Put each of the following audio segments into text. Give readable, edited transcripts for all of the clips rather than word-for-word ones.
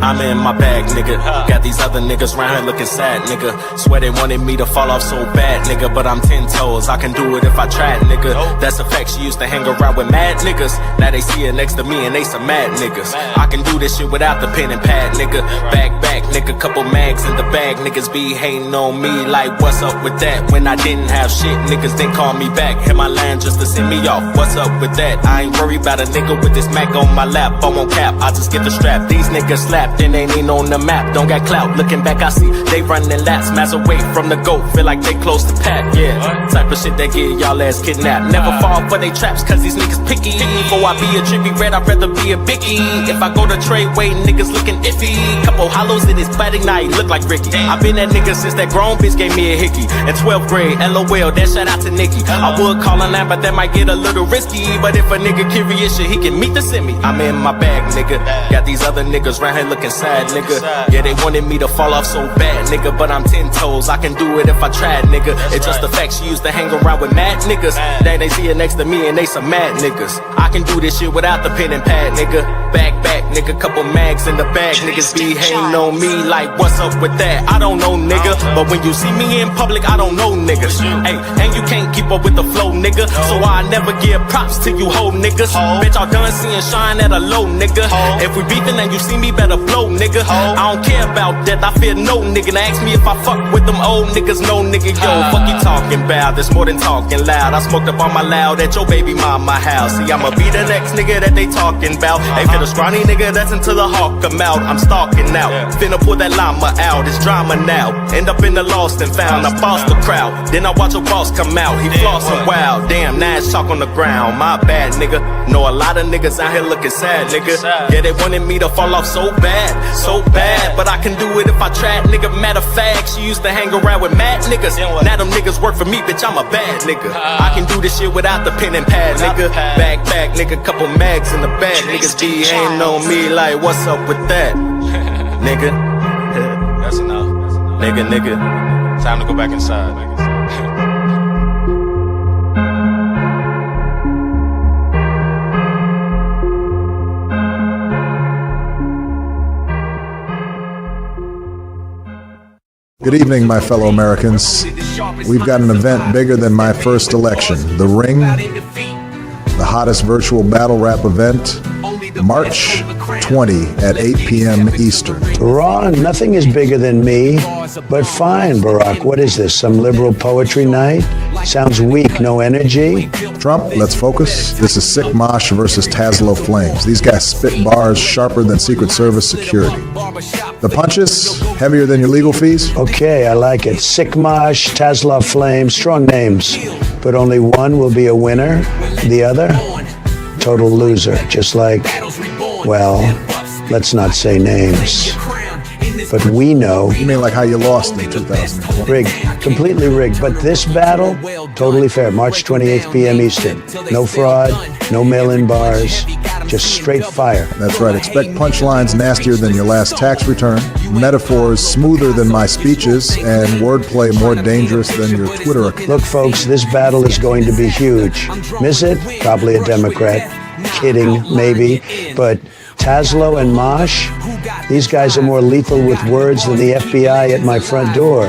I'm in my bag, nigga. Got these other niggas round here looking sad, nigga. Swear they wanted me to fall off so bad, nigga. But I'm 10 toes, I can do it if I tried, nigga. That's a fact, she used to hang around with mad niggas. Now they see her next to me and they some mad niggas. I can do this shit without the pen and pad, nigga. Back, nigga. Couple mags in the bag, niggas be hating on me like what's up with that? When I didn't have shit, niggas didn't call me back. Hit my line just to send me off. What's up with that? I ain't worried about a nigga with this Mac on my lap. I won't cap, I just get the strap. These niggas slapped and ain't even on the map. Don't got clout, looking back I see they running laps. Miles away from the goat, feel like they close to pack, yeah. Type of shit that get y'all ass kidnapped. Never fall for they traps, cause these niggas picky. Before I be a trippy red, I'd rather be a biggie. If I go to trade weight, niggas looking iffy. Couple hollows in his body, now he look like Ricky. I been that nigga since that grown bitch gave me a hickey. In 12th grade, LOL, that shout out to Nikki. I would call a line, but that might get a little risky. But if a nigga curious shit, he can meet the semi. I'm in my bag, nigga. Got these other niggas round here looking sad, nigga. Yeah, they wanted me to fall off so bad, nigga. But I'm 10 toes, I can do it if I tried, nigga. It's just the fact she used to hang around with mad niggas. Now they see her next to me and they some mad niggas. I can do this shit without the pen and pad, nigga. Back, nigga. Couple mags in the bag, niggas be hating on me like what's up with that? I don't know, nigga. But when you see me in public, I don't know niggas. Hey, and you can't keep up with the flow, nigga. So I never give props to you whole niggas. Bitch, y'all done seeing shine at a low, nigga. If we beefing and you see me, better blow, nigga. I don't care about death, I fear no nigga. Now ask me if I fuck with them old niggas, no nigga. Yo, fuck you talking about? There's more than talking loud. I smoked up on my loud at your baby mama house. See, I'ma be the next nigga that they talking about. Hey, for the scrawny nigga that's into the hawk come out. I'm stalking out, finna pull that llama out. It's drama now. End up in the lost and found. I boss the crowd, then I watch a boss come out. He flossing wild, damn, now it's chalk on the ground. My bad, nigga. Know a lot of niggas out here looking sad, nigga. Yeah, they wanted me to fall off so bad, but I can do it if I tried, nigga. Matter of fact, she used to hang around with mad niggas. Now them niggas work for me, bitch, I'm a bad nigga. I can do this shit without the pen and pad, nigga. Back, nigga. Couple mags in the bag, niggas be hating on me like what's up with that, nigga. That's enough. Nigga. Time to go back inside. Good evening, my fellow Americans. We've got an event bigger than my first election. The Ring, the hottest virtual battle rap event, March 20 at 8 p.m. Eastern. Wrong. Nothing is bigger than me. But fine, Barack. What is this? Some liberal poetry night? Sounds weak. No energy? Trump, let's focus. This is Sick Mosh versus Tazlo Flamez. These guys spit bars sharper than Secret Service security. The punches, heavier than your legal fees? Okay, I like it. Sick Mosh, Tazlo Flamez, strong names. But only one will be a winner. The other, total loser. Just like, well, let's not say names. But we know. You mean like how you lost in 2020? Rigged, completely rigged. But this battle, totally fair. March 28th p.m. Eastern. No fraud, no mail-in bars, just straight fire. That's right. Expect punchlines nastier than your last tax return, metaphors smoother than my speeches, and wordplay more dangerous than your Twitter account. Look, folks, this battle is going to be huge. Miss it? Probably a Democrat. Kidding, maybe. But Tazlo and Mosh, these guys are more lethal with words than the FBI at my front door.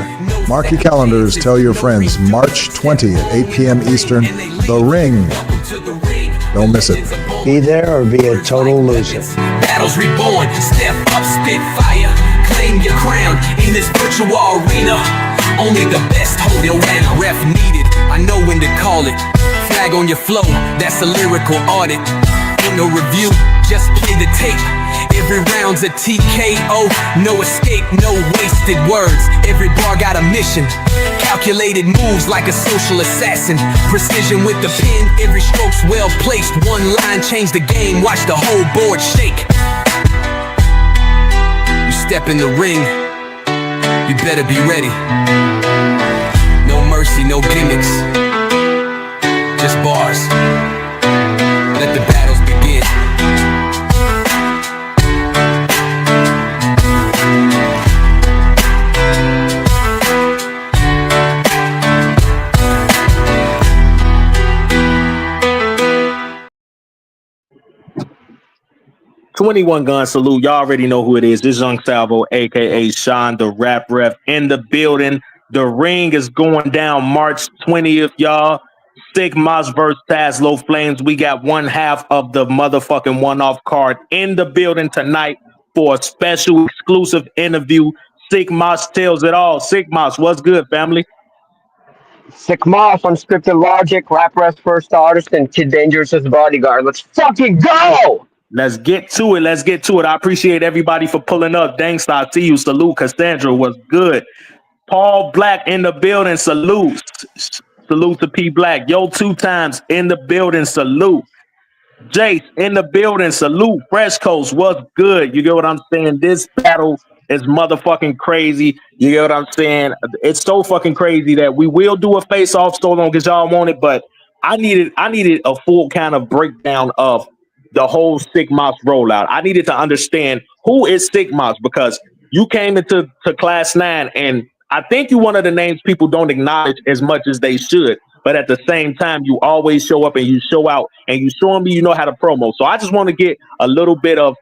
Mark your calendars, tell your friends, March 20 at 8 p.m. Eastern, The Ring. Don't miss it. Be there or be a total loser. Battles reborn, step up, spit fire, claim your crown in this virtual arena. Only the best hold your round. Ref needed, I know when to call it. Flag on your flow, that's a lyrical audit. Ain't no review, just play the tape. Every round's a TKO, no escape, no wasted words. Every bar got a mission, calculated moves like a social assassin. Precision with the pen, every stroke's well placed. One line changed the game, watch the whole board shake. You step in the ring, you better be ready. No mercy, no gimmicks, just bars. Let the battles begin. 21 gun salute. Y'all already know who it is. This is Young Salvo, aka Sean, the rap ref in the building. The ring is going down March 20th, y'all. Sigmas versus Tazlo Flames. We got one half of the motherfucking one-off card in the building tonight for a special exclusive interview. Sigmas tells it all. Sigmas, what's good, family? Sick Mosh, Unscripted Logic, Rap Rest First Artist, and Kid Dangerous as Bodyguard. Let's fucking go! Let's get to it. Let's get to it. I appreciate everybody for pulling up. Thanks, I see you. Salute, Cassandra was good. Paul Black in the building. Salute. Salute to P Black. Yo, 2 times in the building. Salute. Jace in the building. Salute. Fresh Coast. What's good? You get what I'm saying? This battle is motherfucking crazy. You get what I'm saying? It's so fucking crazy that we will do a face-off so long as y'all want it, but I needed a full kind of breakdown of the whole Sigmas rollout. I needed to understand who is Sigmas because you came into class 9 and I think you one of the names people don't acknowledge as much as they should. But at the same time, you always show up and you show out and you showing me you know how to promo. So I just want to get a little bit of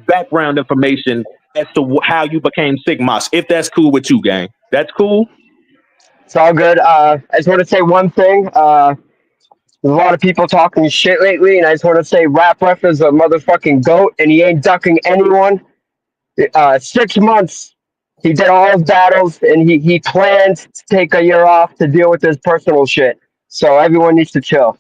background information as to how you became Sigmas, if that's cool with you, gang. That's cool? It's all good. I just want to say one thing. There's a lot of people talking shit lately, and I just want to say Rap Ref is a motherfucking goat, and he ain't ducking anyone. 6 months, he did all his battles, and he planned to take a year off to deal with his personal shit. So everyone needs to chill.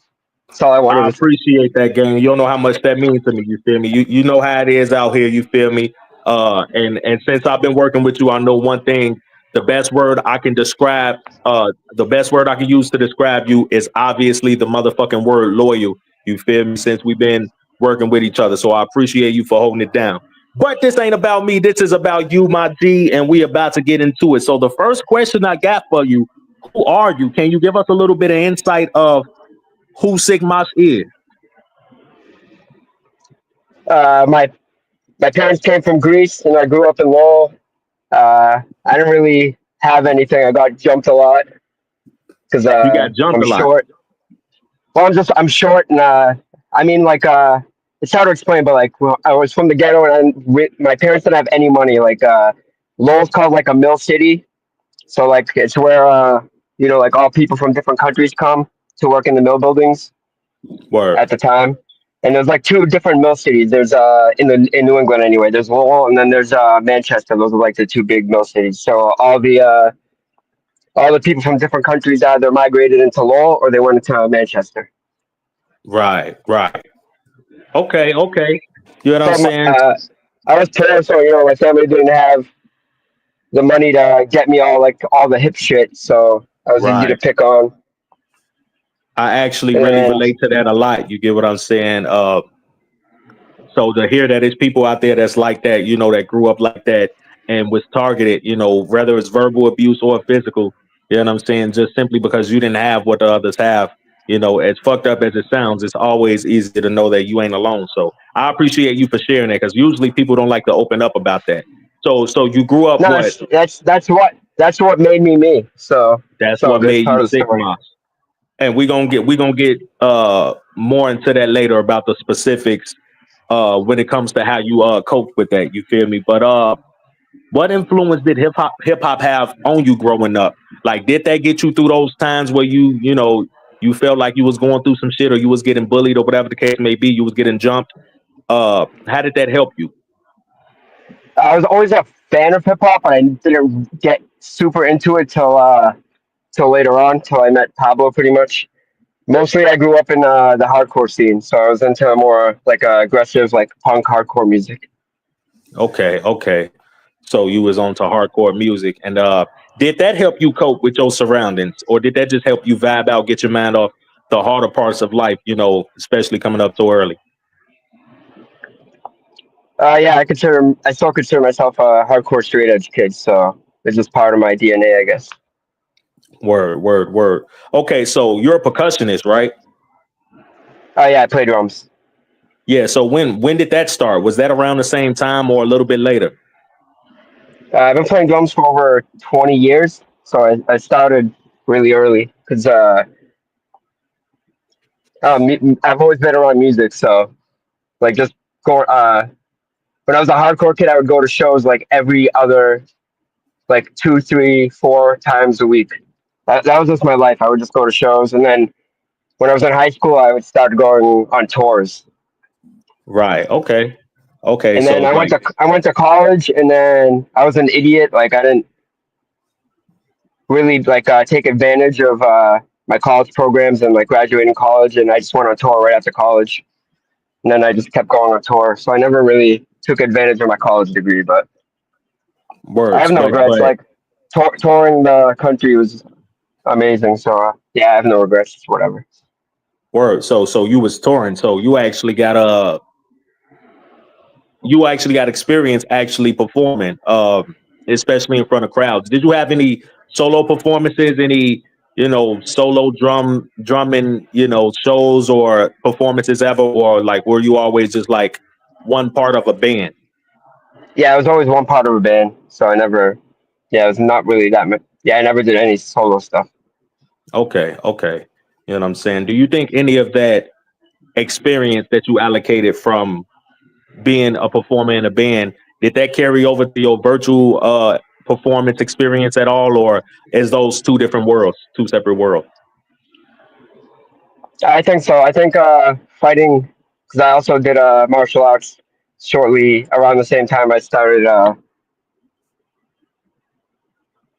That's all I wanted I to say. appreciate that, gang. You don't know how much that means to me. You feel me? You know how it is out here. You feel me? And since I've been working with you, I know one thing. The best word I can describe, the best word I can use to describe you is obviously the motherfucking word loyal. You feel me? Since we've been working with each other, so I appreciate you for holding it down. But this ain't about me. This is about you, my G, and we about to get into it. So the first question I got for you: who are you? Can you give us a little bit of insight of who Sigmas is? My parents came from Greece, and I grew up in Lowell. I didn't really have anything. I got jumped a lot because You got jumped I'm a lot. short. Well, I'm short, and I mean, like, it's hard to explain, but like, well, I was from the ghetto, and my parents didn't have any money. Like, Lowell's called like a mill city, so like, it's where like all people from different countries come to work in the mill buildings Word. at the time. And there's like 2 different mill cities. There's in New England anyway. There's Lowell, and then there's Manchester. Those are like the 2 big mill cities. So all the people from different countries either migrated into Lowell or they went into Manchester. Right. Okay. You know what I'm So saying? I was poor, so my family didn't have the money to get me all the hip shit. So I was easy to Right. pick on. I actually really And relate to that a lot. You get what I'm saying? So to hear that there's people out there that's like that, that grew up like that and was targeted, whether it's verbal abuse or physical, you know what I'm saying? Just simply because you didn't have what the others have, as fucked up as it sounds, it's always easy to know that you ain't alone. So I appreciate you for sharing that because usually people don't like to open up about that. So you grew up no, what? that's what made me me. So That's it's all what good. It's made part you of the story. Sigma. And we gonna get more into that later about the specifics when it comes to how you cope with that. You feel me? But what influence did hip hop have on you growing up? Like, did that get you through those times where you felt like you was going through some shit or you was getting bullied or whatever the case may be, you was getting jumped? How did that help you? I was always a fan of hip hop, but I didn't get super into it till later on, till I met Pablo. Pretty much, mostly I grew up in the hardcore scene, so I was into more like aggressive, like punk hardcore music. Okay. So you was onto hardcore music, and did that help you cope with your surroundings, or did that just help you vibe out, get your mind off the harder parts of life? Especially coming up so early. Yeah, I still consider myself a hardcore straight edge kid, so it's just part of my DNA, I guess. Word. Okay, so you're a percussionist, right? Oh yeah, I play drums. Yeah. So when did that start? Was that around the same time or a little bit later? I've been playing drums for over 20 years, so I started really early because I've always been around music, so like just go. When I was a hardcore kid, I would go to shows like every other, like 2, 3, 4 times a week. That was just my life. I would just go to shows, and then when I was in high school, I would start going on tours. Right. Okay. Okay. And So then it's like, I went to college, and then I was an idiot. Like I didn't really like take advantage of my college programs and like graduating college, and I just went on tour right after college, and then I just kept going on tour. So I never really took advantage of my college degree, but I have words, no regrets. but Like touring the country was amazing. So yeah, I have no regrets. It's whatever. words. So you was touring. So you actually got experience actually performing, especially in front of crowds. Did you have any solo performances? Any solo drumming shows or performances ever, or like were you always just like one part of a band? Yeah, I was always one part of a band, so I never. Yeah, it was not really that much. Yeah, I never did any solo stuff. Okay, okay. You know what I'm saying? Do you think any of that experience that you allocated from being a performer in a band, did that carry over to your virtual performance experience at all, or is those two different worlds, two separate worlds? I think so. I think fighting, because I also did martial arts shortly around the same time I started.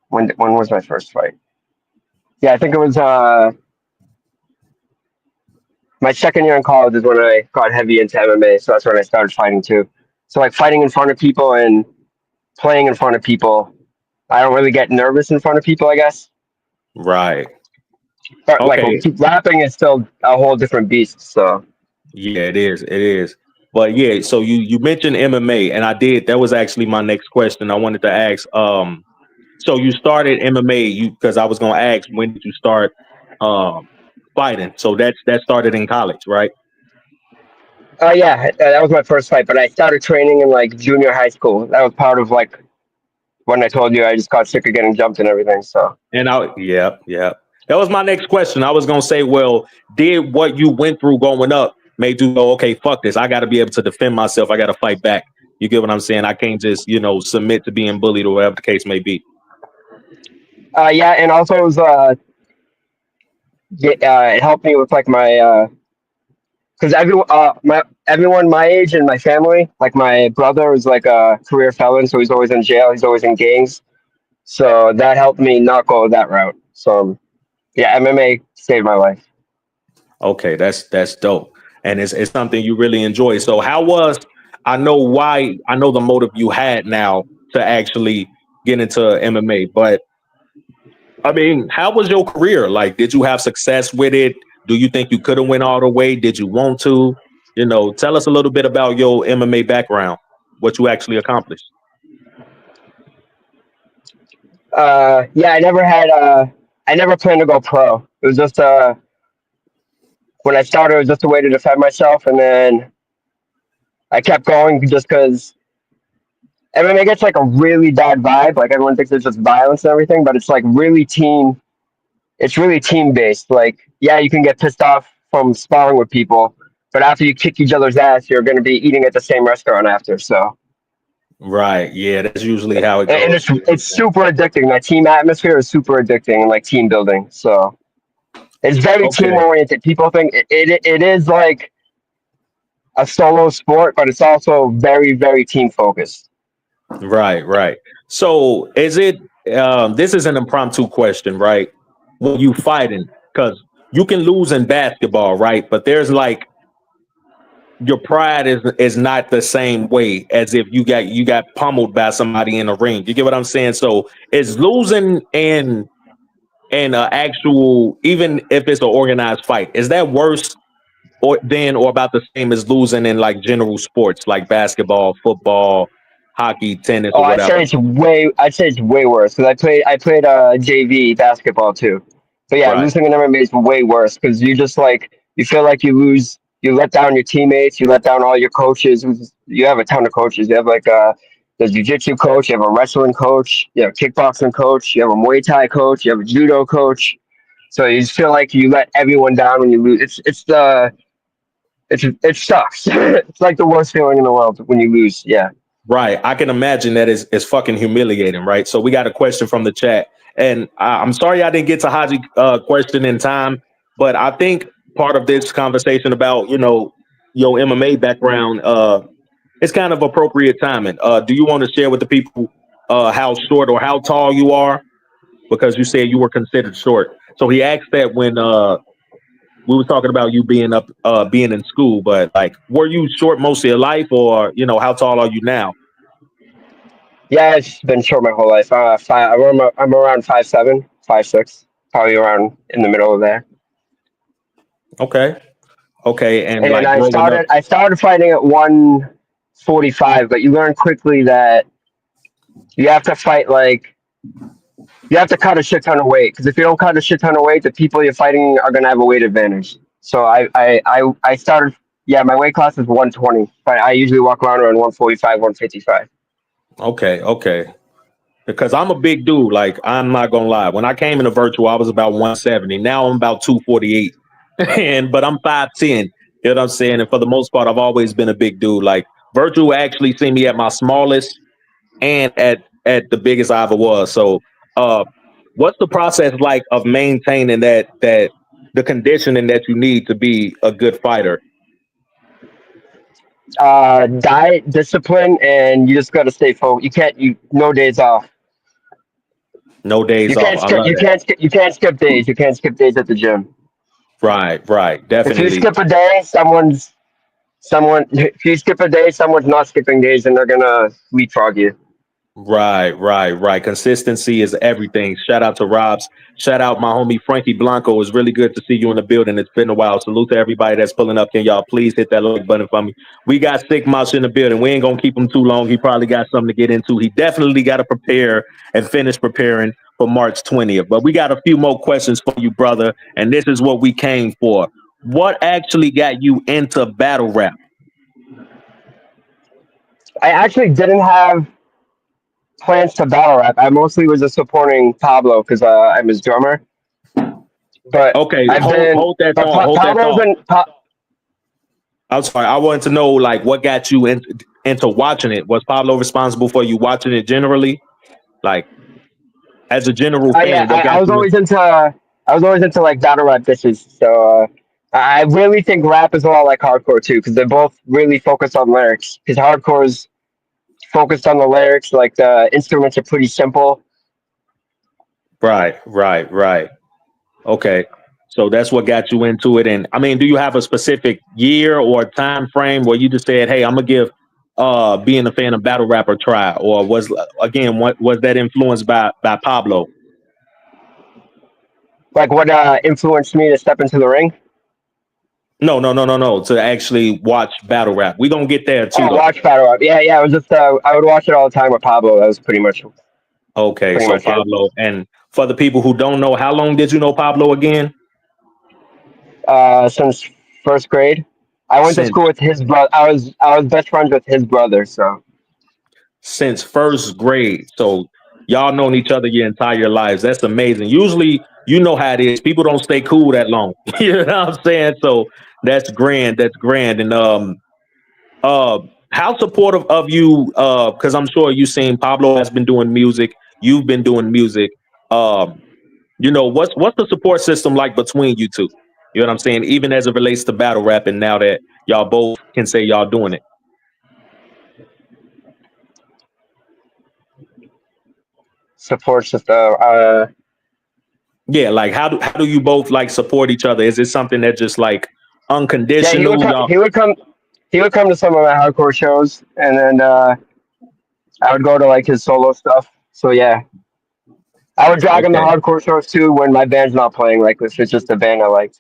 When was my first fight? Yeah, I think it was my second year in college is when I got heavy into MMA. So that's when I started fighting too. So like fighting in front of people and playing in front of people, I don't really get nervous in front of people, I guess. Right. But like Okay. rapping is still a whole different beast. So Yeah, it is. It is. But yeah, so you mentioned MMA, and I did. That was actually my next question. I wanted to ask. So you started MMA, because I was gonna ask, when did you start um fighting? So that started in college, right? yeah, that was my first fight. But I started training in like junior high school. That was part of like when I told you I just got sick of getting jumped and everything. So Yeah. That was my next question. I was gonna say, well, did what you went through growing up made you go, okay, fuck this. I got to be able to defend myself. I got to fight back. You get what I'm saying? I can't just submit to being bullied or whatever the case may be. yeah, and also it was it helped me with like my because everyone my age and my family, like my brother was like a career felon, so he's always in jail. He's always in gangs. So that helped me not go that route. So yeah, MMA saved my life. Okay, that's dope, and it's something you really enjoy. So how was I know why I know the motive you had now to actually get into MMA, but I mean, how was your career? Like, did you have success with it? Do you think you could have went all the way? Did you want to? Tell us a little bit about your MMA background, what you actually accomplished. Yeah, I never planned to go pro. It was just when I started, it was just a way to defend myself, and then I kept going just because MMA gets like a really bad vibe. Like everyone thinks it's just violence and everything, but it's like really team. It's really team based. Like yeah, you can get pissed off from sparring with people, but after you kick each other's ass, you're going to be eating at the same restaurant after. So Right. Yeah, that's usually how it and goes. it's super addicting. That team atmosphere is super addicting and like team building. So it's very team Okay. oriented. People think it is like a solo sport, but it's also very very team focused. Right. So is it this is an impromptu question, right? When you fighting, because you can lose in basketball, right? But there's like your pride is not the same way as if you got pummeled by somebody in the ring. You get what I'm saying? So is losing in actual, even if it's an organized fight, is that worse or about the same as losing in like general sports like basketball, football, hockey, tennis, Oh, or whatever? I'd say it's way worse because I played JV basketball too. But yeah, Right. losing in MMA is way worse because you just like you feel like you lose. You let down your teammates. You let down all your coaches. You have a ton of coaches. You have like the jiu-jitsu coach. You have a wrestling coach. You have a kickboxing coach. You have a Muay Thai coach. You have a judo coach. So you just feel like you let everyone down when you lose. it sucks. It's like the worst feeling in the world when you lose. Yeah. Right. I can imagine that is fucking humiliating, right? So we got a question from the chat. And I'm sorry I didn't get to Haji question in time, but I think part of this conversation about, your MMA background, it's kind of appropriate timing. Do you want to share with the people how short or how tall you are? Because you said you were considered short. So he asked that when we were talking about you being in school, but like, were you short most of your life, or how tall are you now? Yeah, it's been short my whole life. I'm around 5'7", 5'6", probably around in the middle of there. Okay, okay, and And like growing up, I started fighting at 145, but you learn quickly that you have to fight you have to cut a shit ton of weight, because if you don't cut a shit ton of weight, the people you're fighting are gonna have a weight advantage. So I started. Yeah, my weight class is 120, but I usually walk around 145, 155. okay, okay, because I'm a big dude. Like, I'm not gonna lie. When I came into virtual, I was about 170. Now I'm about 248, but I'm 5'10". You know what I'm saying? And for the most part, I've always been a big dude. Like, virtual actually see me at my smallest and at the biggest I ever was. So, uh, what's the process like of maintaining that the conditioning that you need to be a good fighter? Diet, discipline, and you just gotta stay focused. You no days off. No days off. I love that. You can't skip days. You can't skip days at the gym. Right, right, If you definitely. skip a day, someone. If you skip a day, someone's not skipping days, and they're gonna leapfrog you. Right, right, right. Consistency is everything. Shout out to Robs. Shout out my homie Frankie Blanco. It's really good to see you in the building. It's been a while. Salute to everybody that's pulling up. Can y'all please hit that like button for me? We got Sick Mouse in the building. We ain't gonna keep him too long. He probably got something to get into. He definitely got to prepare and finish preparing for March 20th. But we got a few more questions for you, brother. And this is what we came for. What actually got you into battle rap? I actually didn't have plans to battle rap. I mostly was just supporting Pablo because I'm his drummer. But Okay, hold that thought. Hold that Pablo's thought. been. I'm sorry. I wanted to know, like, what got you into watching it. Was Pablo responsible for you watching it generally? Like, as a general Yeah, fan, what got you in? I was always into like battle rap dishes. So I really think rap is a lot like hardcore too, because they're both really focused on lyrics. Because hardcore's focused on the lyrics, like the instruments are pretty simple. Right, right, right. Okay. So that's what got you into it. And I mean, do you have a specific year or time frame where you just said, hey, I'm gonna give being a fan of battle rap a try? Or what was that influenced by Pablo? Like what influenced me to step into the ring? No, no, no, no, no. To actually watch battle rap. We're gonna get there too Oh, though. watch battle rap. Yeah, yeah. It was just I would watch it all the time with Pablo. That was Okay, pretty so much it. Pablo, and for the people who don't know, how long did you know Pablo again? Since first grade, I went to Since school with his brother. I was best friends with his brother. So since first grade. So y'all known each other your entire lives. That's amazing. Usually, you know how it is. People don't stay cool that long. You know what I'm saying? So that's grand. That's grand. And uh, how supportive of you? Because I'm sure you've seen Pablo has been doing music. You've been doing music. Um, what's the support system like between you two? You know what I'm saying? Even as it relates to battle rap, and now that y'all both can say y'all doing it. support system. Yeah, like how do you both like support each other? Is it something that just like Yeah, unconditional? Y'all He would come to some of my hardcore shows, and then I would go to like his solo stuff. So yeah, I would drag him to okay, hardcore shows too when my band's not playing. Like if it's just a band I like,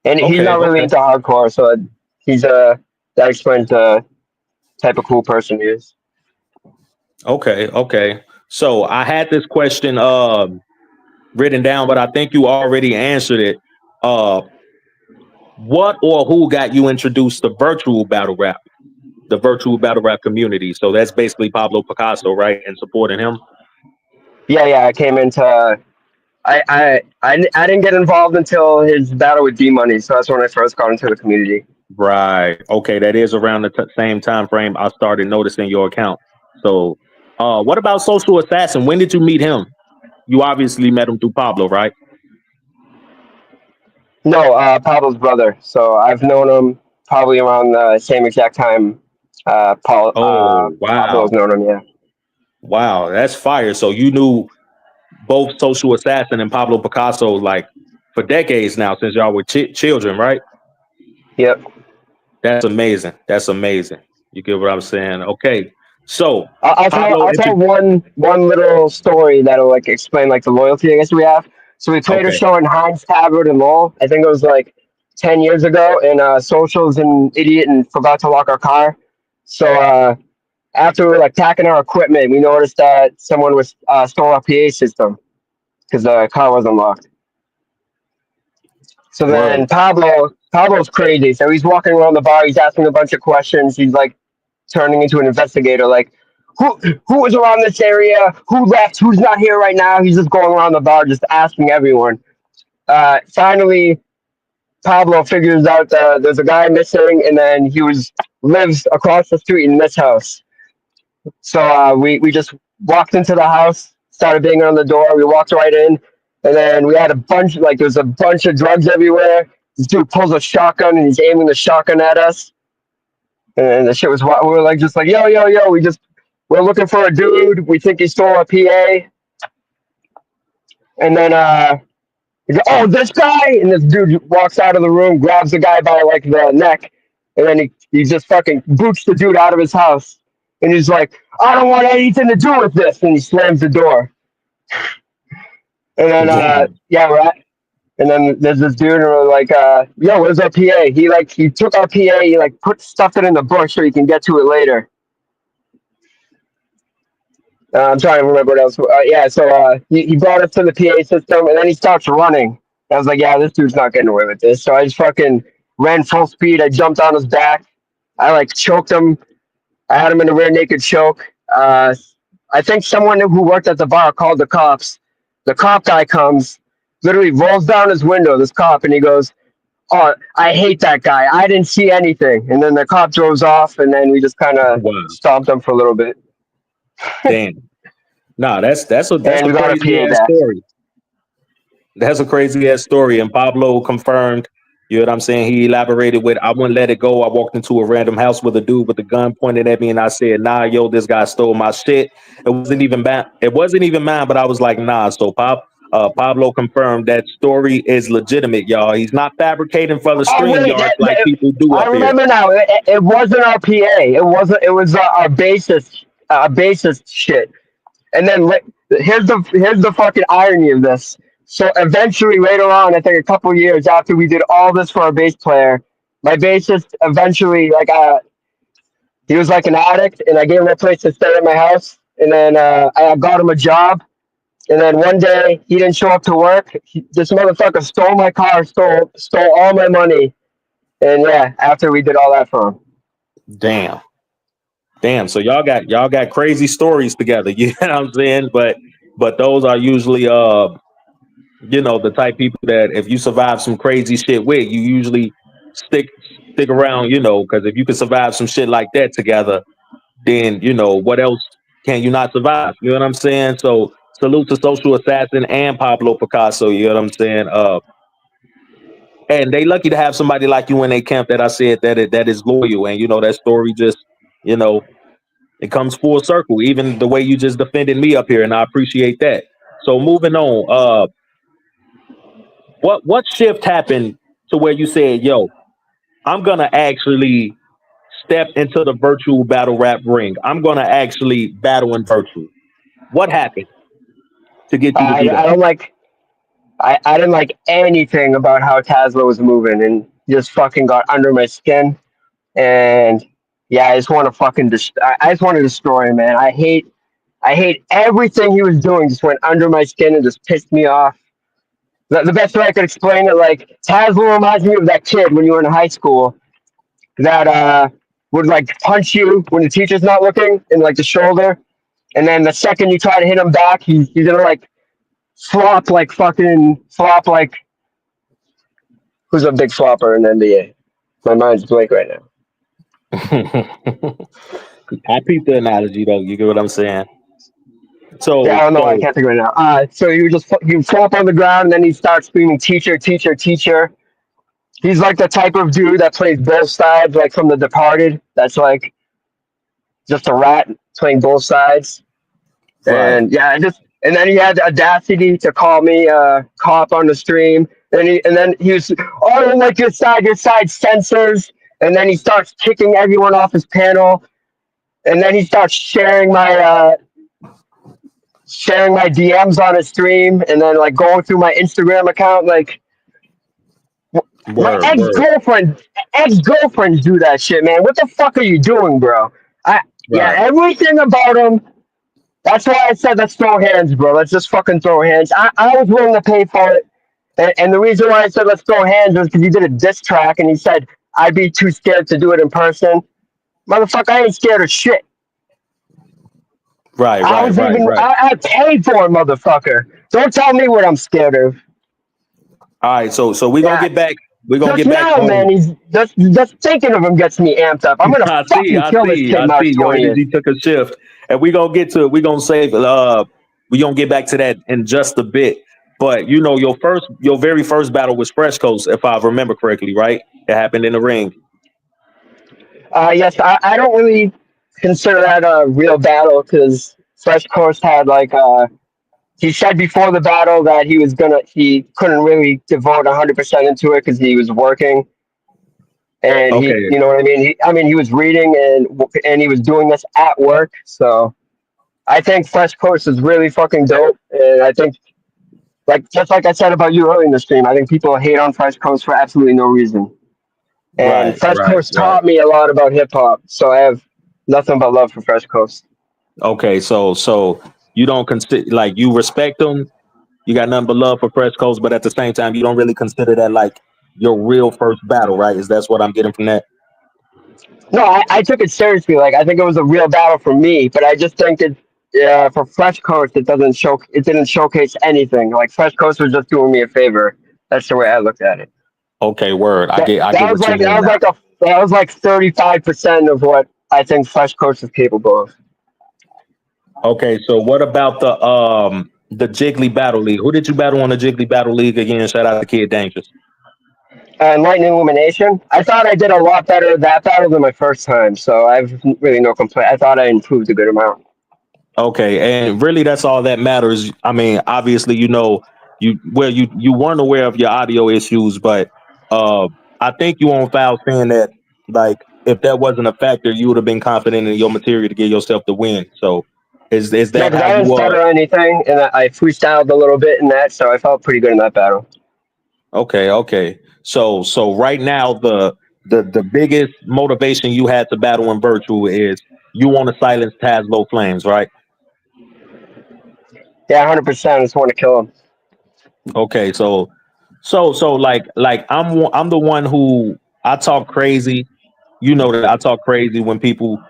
and he's okay, not really okay, into hardcore, so he's that explains the type of cool person he is. okay, okay. So I had this question written down, but I think you already answered it. Uh what or who got you introduced to virtual battle rap, the virtual battle rap community? So that's basically Pablo Picasso, right? And supporting him. Yeah, yeah. I came into I didn't get involved until his battle with D Money, so that's when I first got into the community. Right. Okay, that is around the same time frame I started noticing your account. So, what about Social Assassin? When did you meet him? You obviously met him through Pablo, right? No, Pablo's brother. So I've known him probably around the same exact time. Oh, Pablo's wow. known him. Yeah. Wow, that's fire. So you knew both Social Assassin and Pablo Picasso like for decades now since y'all were children, right? Yep. That's amazing. That's amazing. You get what I'm saying? Okay. So I'll tell Pablo, I'll tell one little story that'll like explain like the loyalty I guess we have. So we played a okay. show in Heinz Tavern in Lowell. I think it was like 10 years ago, and Social's an idiot and forgot to lock our car. So after we were like packing our equipment, we noticed that someone was stole our PA system because the car wasn't locked. So Word. then Pablo's crazy. So he's walking around the bar. He's asking a bunch of questions. He's like turning into an investigator. Like, who was around this area? Who left? Who's not here right now? He's just going around the bar, just asking everyone. Finally, Pablo figures out that there's a guy missing, and then he lives across the street in this house. So we just walked into the house, started banging on the door. We walked right in, and then we had a bunch like there's a bunch of drugs everywhere. This dude pulls a shotgun and he's aiming the shotgun at us, and the shit was we were like just like yo. We're looking for a dude. We think he stole a PA, and then he goes, oh, this guy, and this dude walks out of the room, grabs the guy by like the neck, and then he just fucking boots the dude out of his house. And he's like, I don't want anything to do with this. And he slams the door. And then, Damn. yeah, right. And then there's this dude, and we're like, yo, where's our PA? He took our PA, he like stuffed it in the bush so he can get to it later. I'm trying to remember what else. Yeah, so he brought us to the PA system, and then he starts running. I was like, yeah, this dude's not getting away with this. So I just fucking ran full speed. I jumped on his back. I like choked him. I had him in a rear naked choke. I think someone who worked at the bar called the cops. The cop guy comes, literally rolls down his window, this cop, and he goes, oh, I hate that guy. I didn't see anything. And then the cop drove off, and then we just kind of Wow. stomped him for a little bit. Damn. Nah, that's a And we got our crazy PA ass back. story. That's a crazy ass story. And Pablo confirmed, you know what I'm saying? He elaborated with, I wouldn't let it go. I walked into a random house with a dude with a gun pointed at me, and I said, nah, yo, this guy stole my shit. It wasn't even mine, but I was like, nah. So Pablo confirmed that story is legitimate, y'all. He's not fabricating for the Oh stream wait, yards like people do I up here. remember now. It wasn't our PA. It wasn't. It was our bassist shit. And then here's the fucking irony of this. So eventually, later on, I think a couple years after we did all this for our bass player, my bassist eventually he was like an addict, and I gave him a place to stay at my house. And then I got him a job. And then one day he didn't show up to work. This motherfucker stole my car, stole all my money. And yeah, after we did all that for him. Damn. So y'all got crazy stories together. You know what I'm saying? But those are usually the type people that if you survive some crazy shit with, you usually stick around, because if you can survive some shit like that together, then what else can you not survive? You know what I'm saying? So salute to Social Assassin and Pablo Picasso, you know what I'm saying? And they lucky to have somebody like you in their camp that I said that is loyal, and that story just, it comes full circle, even the way you just defended me up here, and I appreciate that. So moving on, what shift happened to where you said, yo, I'm gonna actually step into the virtual battle rap ring. I'm gonna actually battle in virtual. What happened to get you to do I that? don't like. I didn't like anything about how Tazlo was moving, and he just fucking got under my skin. And yeah, I just want to fucking I just want to destroy him, man. I hate everything he was doing. Just went under my skin and just pissed me off. The best way I could explain it, like Tazlo reminds me of that kid when you were in high school that would like punch you when the teacher's not looking in like the shoulder, and then the second you try to hit him back, he's gonna like flop like who's a big flopper in the NBA? My mind's blank right now. I peep the analogy though. You get what I'm saying? Yeah, I So don't know why I so can't think right now. So he would flop on the ground and then he'd start screaming, "Teacher, teacher, teacher." He's like the type of dude that plays both sides, like from The Departed. That's like just a rat playing both sides. right. And yeah, and then he had the audacity to call me a cop on the stream. And then he was, oh, I don't like your side censors. And then he starts kicking everyone off his panel. And then he starts sharing my DMs on his stream, and then like going through my Instagram account. Like my Word, word. ex girlfriends do that shit, man. What the fuck are you doing, bro? Yeah, Right. everything about him. That's why I said let's throw hands, bro. Let's just fucking throw hands. I was willing to pay for it. And the reason why I said let's throw hands was because he did a diss track and he said I'd be too scared to do it in person. Motherfucker, I ain't scared of shit. Right, right, right, right. I paid for it, motherfucker. Don't tell me what I'm scared of. All right, so we're gonna Yeah. get back. We're gonna Just get back now, man, on. he's just thinking of him gets me amped up. I'm gonna I see, fucking I kill this see, kid I March see. Your 20th. energy took a shift, and we're gonna save. We're gonna get back to that in just a bit. But you know, your very first battle was Fresh Coast, if I remember correctly, right? It happened in the ring. Yes, I don't really consider that a real battle because Fresh Coast had like he said before the battle that he couldn't really devote 100% into it because he was working and he, Okay, you know what I mean. He was reading and he was doing this at work. So I think Fresh Coast is really fucking dope, and I think like just like I said about you earlier in the stream, I think people hate on Fresh Coast for absolutely no reason. And right, Fresh right, Coast right. taught me a lot about hip hop, so I have nothing but love for Fresh Coast. Okay, so you don't consider like you respect them. You got nothing but love for Fresh Coast, but at the same time, you don't really consider that like your real first battle, right? Is that's what I'm getting from that? No, I took it seriously. Like I think it was a real battle for me, but I just think it for Fresh Coast it didn't showcase anything. Like Fresh Coast was just doing me a favor. That's the way I looked at it. Okay, word. That I get that was what you like mean now. 35% of what I think Fresh Coast is capable of. Okay, so what about the Jiggly Battle League? Who did you battle on the Jiggly Battle League again? Shout out to Kid Dangerous. Lightning Illumination. I thought I did a lot better that battle than my first time, so I've really no complaint. I thought I improved a good amount. Okay, and really that's all that matters. I mean, obviously, you know, you weren't aware of your audio issues, but uh I think you on foul saying that like if that wasn't a factor, you would have been confident in your material to give yourself the win. So is Yeah, that because how I didn't you stutter or anything, and I freestyled a little bit in that, so I felt pretty good in that battle. okay, okay. So right now the biggest motivation you had to battle in virtual is you want to silence Tazlo Flames, right? Yeah, 100%. I just want to kill him. Okay, so like I'm the one who I talk crazy. You know that I talk crazy when people,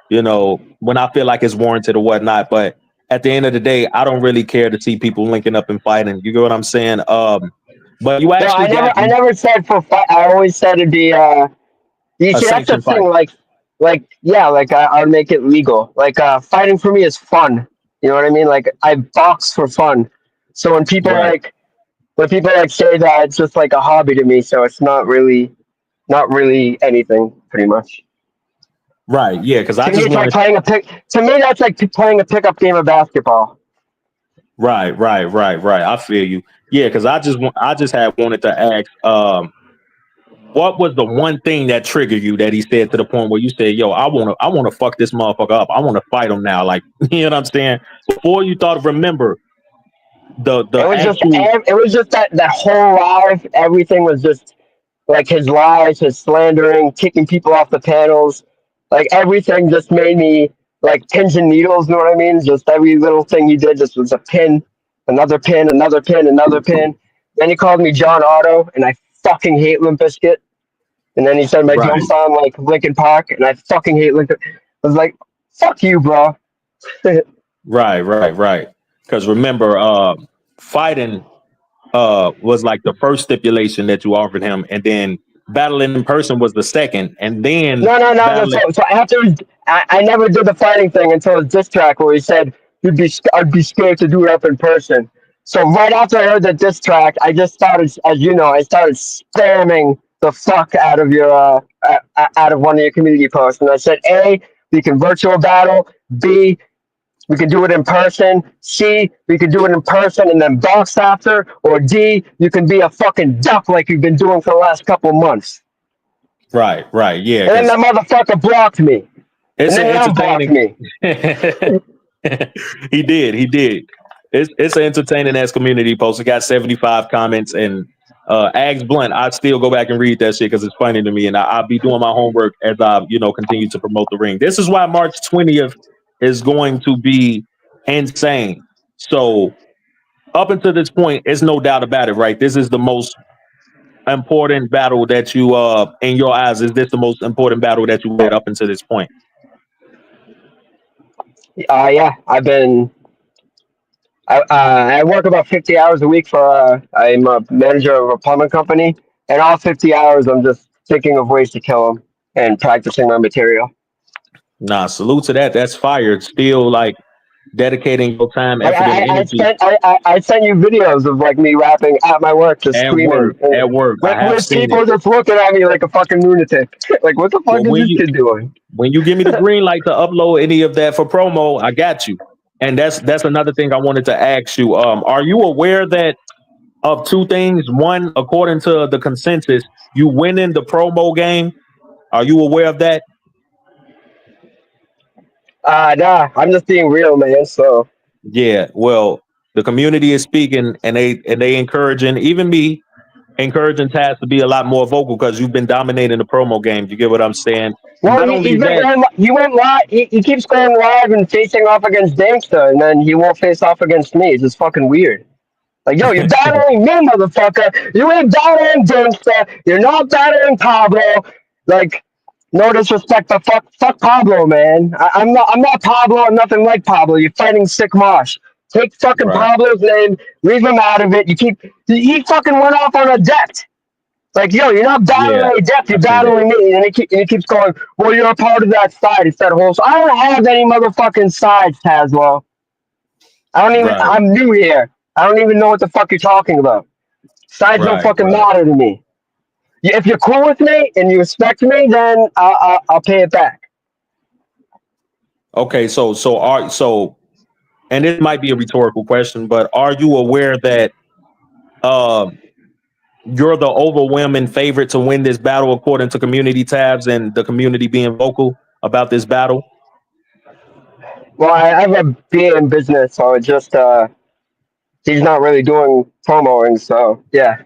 you know, when I feel like it's warranted or whatnot. But at the end of the day, I don't really care to see people linking up and fighting. You get what I'm saying? But you No, actually got I never said for fight. I always said it'd be. You a see, that's the sanctioned thing. fight, Like yeah, like I would make it legal. Like fighting for me is fun. You know what I mean? Like I box for fun. So right? when people like say that, it's just like a hobby to me. So it's not really anything, pretty much. Right, yeah. Because I To me, just it's like want to. playing a pick. To me, that's like playing a pickup game of basketball. Right, right, right, right. I feel you. Yeah, because I just had wanted to ask. What was the one thing that triggered you that he said to the point where you said, "Yo, I want to fuck this motherfucker up. I want to fight him now." Like, you know what I'm saying? Before you thought of remember the actual It was just that whole live. Everything was just like his lies, his slandering, kicking people off the panels. Like everything just made me like pins and needles. You know what I mean? Just every little thing he did just was a pin, another pin, another pin, another pin. Then he called me John Otto, and I fucking hate Limp Bizkit. And then he said my right, drum sound like Linkin Park, and I fucking hate Linkin. I was like, fuck you, bro. right, right, right. Because remember, fighting was like the first stipulation that you offered him, and then battling in person was the second, and then No. battling. So after I never did the fighting thing until his diss track where he said I'd be scared to do it up in person. So right after I heard the diss track, I just started, as you know, I started spamming the fuck out of your out of one of your community posts, and I said, A, we can virtual battle. B, we can do it in person. C, we can do it in person and then box after. Or D, you can be a fucking duck like you've been doing for the last couple months. Right, yeah. And then that motherfucker blocked me. It's And an then unblocked entertaining. me. He did. It's an entertaining ass community post. It got 75 comments, and Ags Blunt. I still go back and read that shit because it's funny to me, and I'll be doing my homework as I continue to promote the ring. This is why March 20th is going to be insane. So up until this point, there's no doubt about it, right? This is the most important battle that you in your eyes. Is this the most important battle that you had up until this point? Yeah, I work about 50 hours a week for I'm a manager of a plumbing company, and all 50 hours I'm just thinking of ways to kill him and practicing my material. Nah, salute to that. That's fire. Still like dedicating your time, effort, and energy. I sent you videos of like me rapping at my work, just At screaming. work. I have With seen people it. just looking at me like a fucking lunatic. Like, what the fuck Well, is this kid doing? when you give me the green light to upload any of that for promo, I got you. And that's another thing I wanted to ask you. Are you aware that of two things? One, according to the consensus, you winning the promo game. Are you aware of that? Nah, I'm just being real, man. So Yeah. Well, the community is speaking, and they encouraging even me, encouraging Taz to be a lot more vocal because you've been dominating the promo game. You get what I'm saying? well, Not only that, he went live. He keeps going live and facing off against Dangsta, and then he won't face off against me. It's just fucking weird. Like, yo, you're battling me, motherfucker. You ain't battling Dangsta. You're not battling Pablo. Like, no disrespect, but fuck Pablo, man. I'm not Pablo. I'm nothing like Pablo. You're fighting Sick Mosh. Take fucking right, Pablo's name, leave him out of it. He fucking went off on a debt. Like, yo, you're not battling yeah, a debt, you're I've seen that. battling me. And he keeps going, well, you're a part of that side. It's that whole. So I don't have any motherfucking sides, Tazlo. Right, I'm new here. I don't even know what the fuck you're talking about. Sides don't fucking right. matter to me. If you're cool with me and you respect me, then I'll pay it back. Okay, so, and this might be a rhetorical question, but are you aware that you're the overwhelming favorite to win this battle according to community tabs and the community being vocal about this battle? Well, I have a BA in business, so it's just he's not really doing promoing, so yeah,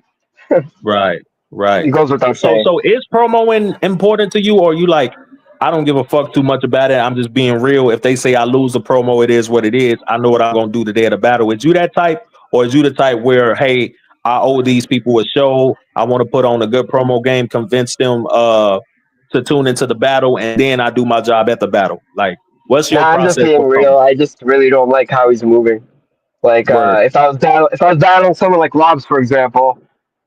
Right, it right. goes without So, saying. so is promoing important to you, or are you like, I don't give a fuck too much about it. I'm just being real. If they say I lose the promo, it is what it is. I know what I'm gonna do the day of the battle. Is you that type, or is you the type where, hey, I owe these people a show. I want to put on a good promo game, convince them to tune into the battle, and then I do my job at the battle. Like, what's your Nah, I'm just process being for promo? real. I just really don't like how he's moving. Like, Word. if I was battling someone like Robs, for example,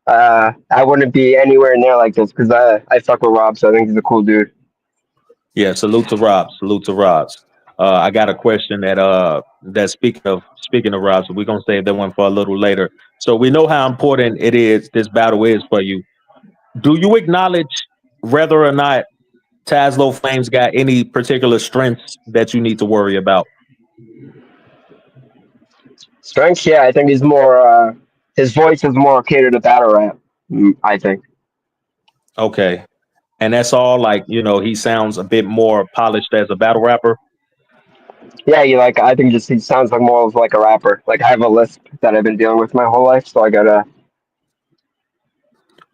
I wouldn't be anywhere near like this because I fuck with Robs. So I think he's a cool dude. Yeah, salute to Rob. Salute to Robs. I got a question that speaking of Rob, so we're gonna save that one for a little later. So we know how important this battle is for you. Do you acknowledge whether or not Tazlo Flames got any particular strengths that you need to worry about? Strength, yeah, I think he's more. His voice is more catered to battle rap. I think. Okay. And that's all, like, he sounds a bit more polished as a battle rapper. Yeah, I think just he sounds like more of like a rapper. Like I have a lisp that I've been dealing with my whole life, so I gotta.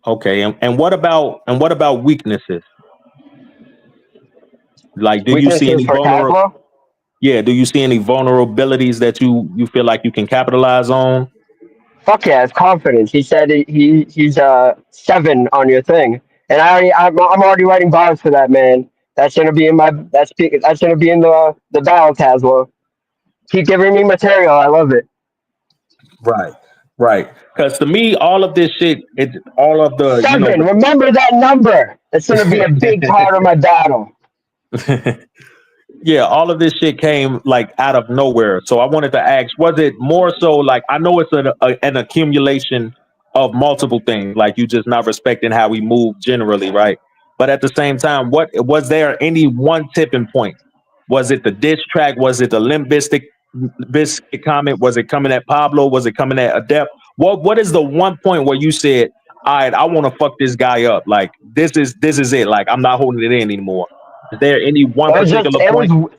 Okay. And what about weaknesses? Like, do you see Weaknesses any for Tazlo? Yeah, do you see any vulnerabilities that you feel like you can capitalize on? Fuck yeah, his confidence. He said he's 7 on your thing, and I'm already writing bars for that, man. That's gonna be in that's gonna be in the battle, Tazlo. Keep giving me material. I love it. Right. Right. Because to me, all of this shit, it's all of the, you know, 7. Remember that number. It's gonna be a big part of my battle. yeah, all of this shit came like out of nowhere. So I wanted to ask, was it more so like, I know it's an accumulation of multiple things, like you just not respecting how we move generally, right? But at the same time, what was there any one tipping point? Was it the diss track? Was it the Limp Bizkit comment? Was it coming at Pablo? Was it coming at Adept? What is the one point where you said, all right, I want to fuck this guy up? Like this is it. Like I'm not holding it in anymore. Is there any one It was just particular it point? was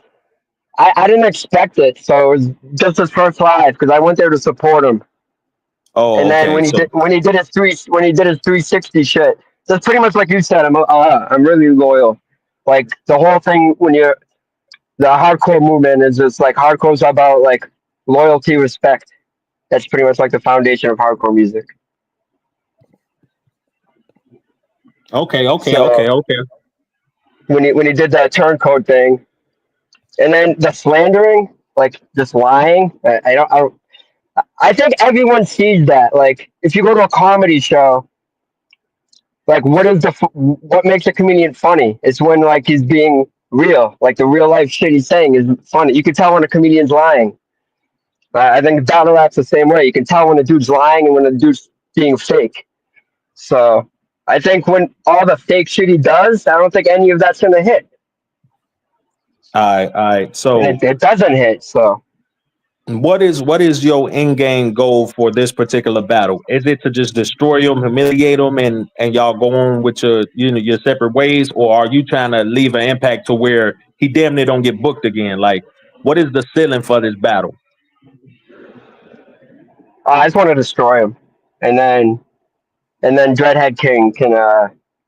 I didn't expect it, so it was just his first live because I went there to support him. And Oh, then okay. when he So did his 360 shit, that's pretty much like you said. I'm really loyal. Like the whole thing when you're the hardcore movement is just like hardcore's about like loyalty, respect. That's pretty much like the foundation of hardcore music. So okay. when he did that turncoat thing, and then the slandering, like just lying, I think everyone sees that. Like if you go to a comedy show, like what makes a comedian funny? It's when like he's being real, like the real life shit he's saying is funny. You can tell when a comedian's lying. I think battle rap's the same way. You can tell when a dude's lying and when a dude's being fake. So I think when all the fake shit he does, I don't think any of that's gonna hit, all right. and So it doesn't hit. So what is your end game goal for this particular battle? Is it to just destroy him, humiliate him, and y'all go on with your separate ways, or are you trying to leave an impact to where he damn near don't get booked again? Like, what is the ceiling for this battle? I just want to destroy him, and then Dreadhead King can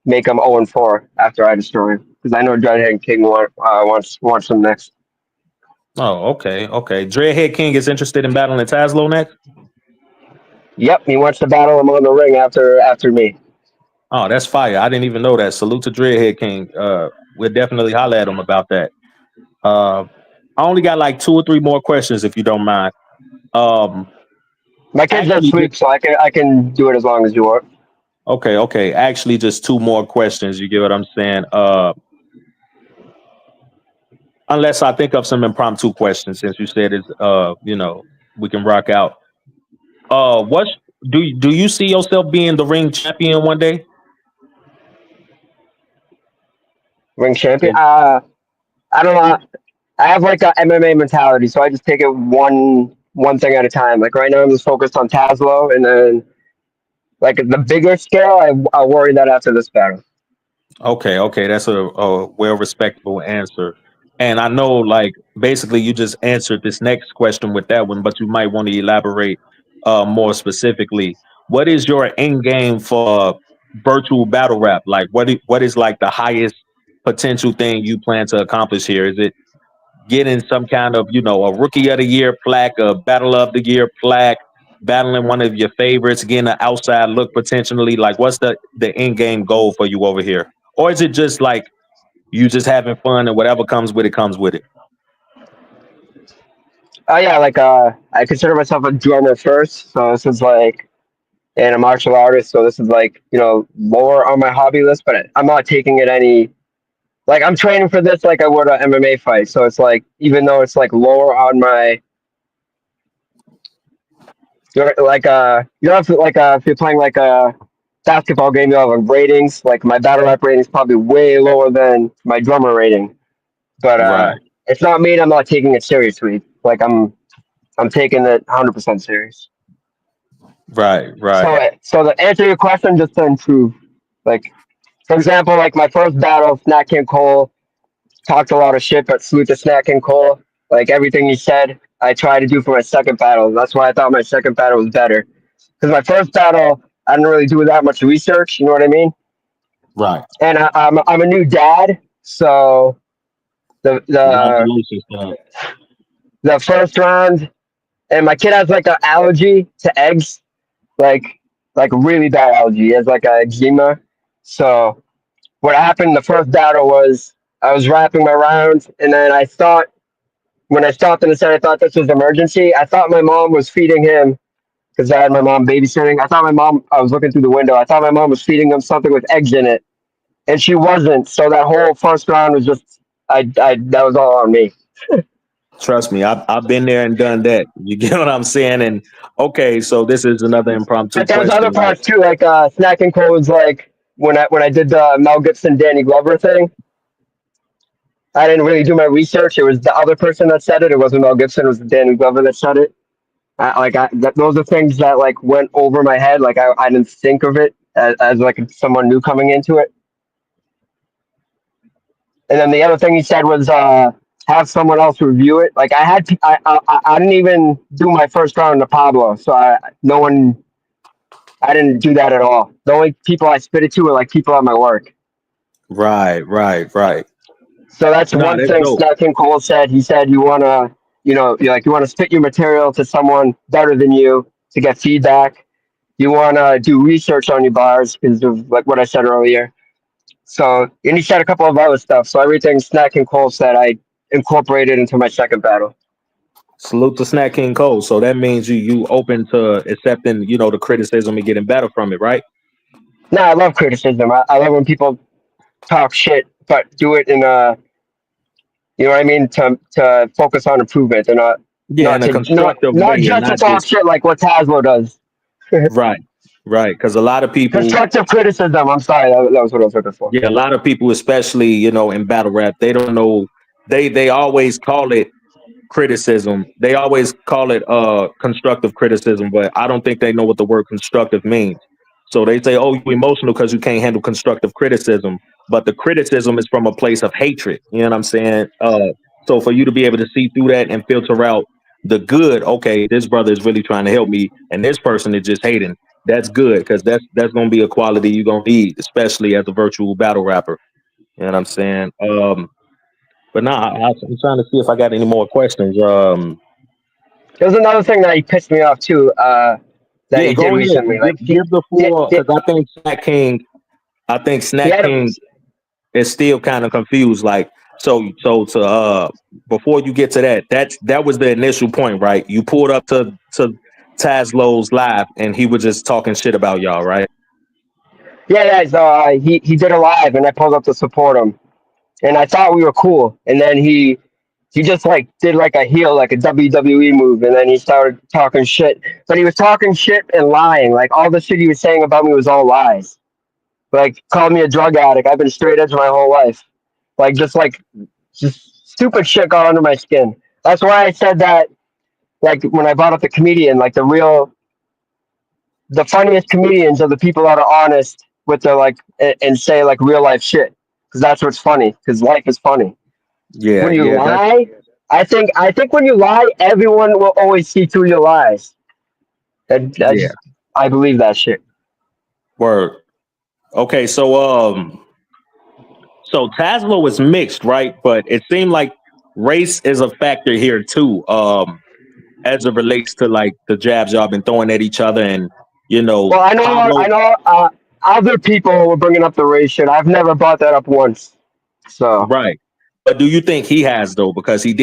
make him 0-4 after I destroy him because I know Dreadhead King wants him next. Oh, okay. Dreadhead King is interested in battling Tazlo next. Yep, he wants to battle him on the ring after me. Oh, that's fire. I didn't even know that. Salute to Dreadhead King. We'll definitely holler at him about that. Uh, I only got like two or three more questions if you don't mind. Um, My kid's actually, asleep, so I can do it as long as you want. okay. Actually, just two more questions. You get what I'm saying? Unless I think of some impromptu questions, since you said it's we can rock out. What do you see yourself being the ring champion one day? Ring champion. Is- I don't know. I have like a MMA mentality, so I just take it one thing at a time. Like right now, I'm just focused on Tazlo, and then like the bigger scale, I'll worry that after this battle. Okay, that's a well respectable answer. And I know, like, basically, you just answered this next question with that one, but you might want to elaborate more specifically. What is your end game for virtual battle rap? Like, what is like the highest potential thing you plan to accomplish here? Is it getting some kind of, a rookie of the year plaque, a battle of the year plaque, battling one of your favorites, getting an outside look potentially? Like, what's the end game goal for you over here? Or is it just like you just having fun and whatever comes with it comes with it? Oh yeah, like I consider myself a drummer first, so this is like, and a martial artist, so this is like lower on my hobby list, but I'm not taking it any. Like I'm training for this like I would an MMA fight, so it's like even though it's like lower on my like you know if you're playing like a basketball game, you have like ratings. Like my battle rap rating is probably way lower than my drummer rating, but Right, it's not mean I'm not taking it seriously. Like I'm taking it 100% serious. right. So to answer your question, just to improve, like for example, like my first battle, Snack King Cole talked a lot of shit, but salute to Snack King Cole. Like everything he said, I tried to do for my second battle. That's why I thought my second battle was better. Because my first battle, I didn't really do that much research. You know what I mean? Right. And I'm a new dad, so the the Congratulations, man. the first round, and my kid has like an allergy to eggs, like like really bad allergy. He has like a eczema. So what happened in the first battle was I was wrapping my round, and then I thought when I stopped and said I thought this was emergency, I thought my mom was feeding him because I had my mom babysitting. I was looking through the window. I thought my mom was feeding them something with eggs in it, and she wasn't. So that whole first round was just, that was all on me. Trust me, I've been there and done that. You get what I'm saying? And okay, so this is another impromptu But there was other question, right? parts too, like snacking codes, like when I did the Mel Gibson Danny Glover thing. I didn't really do my research. It was the other person that said it. It wasn't Mel Gibson. It was Danny Glover that said it. Those are things that like went over my head. Like I didn't think of it as like someone new coming into it. And then the other thing he said was have someone else review it. Like I didn't even do my first round to Pablo, so no one. I didn't do that at all. The only people I spit it to were like people at my work. Right. So that's No, one that's thing dope. Snacking Cole said. He said you wanna, you wanna spit your material to someone better than you to get feedback. You wanna do research on your bars because of like what I said earlier. So and he said a couple of other stuff. So everything Snacking Cole said, I incorporated into my second battle. Salute to Snack King Cole. So that means you open to accepting, the criticism and getting better from it, right? No, I love criticism. I love when people talk shit, but do it in a, you know what I mean, to focus on improvement and Yeah, in a constructive not way and just to not talk just shit like what Tazlo does. right, right. Because a lot of people, Constructive criticism. I'm sorry, that was what I was looking for. yeah, a lot of people, especially in battle rap, they don't know. They always call it criticism. They always call it constructive criticism, but I don't think they know what the word constructive means. So they say, "Oh, you emotional because you can't handle constructive criticism." But the criticism is from a place of hatred. You know what I'm saying? So for you to be able to see through that and filter out the good, okay, this brother is really trying to help me, and this person is just hating. That's good because that's going to be a quality you're going to need, especially as a virtual battle rapper. You know what I'm saying? But now I'm trying to see if I got any more questions. There's another thing that he pissed me off too. That Yeah, he did go ahead. recently. Give, Like give the floor he, because I think he Snack had a, King is still kind of confused. Like, so to before you get to that was the initial point, right? You pulled up to Tazlo's live and he was just talking shit about y'all, right? yeah. So he did a live, and I pulled up to support him, and I thought we were cool, and then he just like did like a heel, like a WWE move, and then he started talking shit. But he was talking shit and lying. Like all the shit he was saying about me was all lies. Like called me a drug addict. I've been straight edge my whole life. Just stupid shit got under my skin. That's why I said that. Like when I brought up the comedian, like the funniest comedians are the people that are honest with their like and say like real life shit because that's what's funny because life is funny. Yeah, When you yeah, that's lie, I think when you lie, everyone will always see through your lies. yeah, I believe that shit. word. Okay, so Tazlo is mixed, right? But it seemed like race is a factor here too. As it relates to like the jabs y'all been throwing at each other, and Well, I Pablo, know. Other people were bringing up the race shit. I've never brought that up once. So right? But do you think he has though? Because he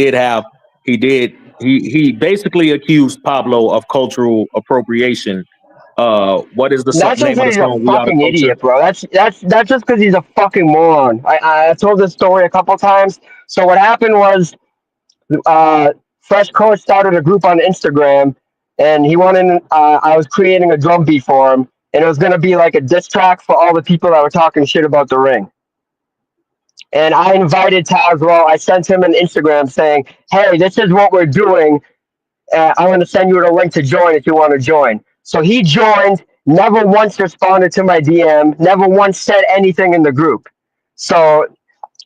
basically accused Pablo of cultural appropriation. What is the that's just name of the because he's a song? We Are the fucking Culture. idiot, bro. That's just because he's a fucking moron. I told this story a couple times. So what happened was Fresh Coach started a group on Instagram, and he wanted. I was creating a drum beat for him, and it was gonna be like a diss track for all the people that were talking shit about the ring. And I invited Tazlo. I sent him an Instagram saying, "Hey, this is what we're doing. I'm going to send you a link to join if you want to join." So he joined. Never once responded to my DM. Never once said anything in the group. So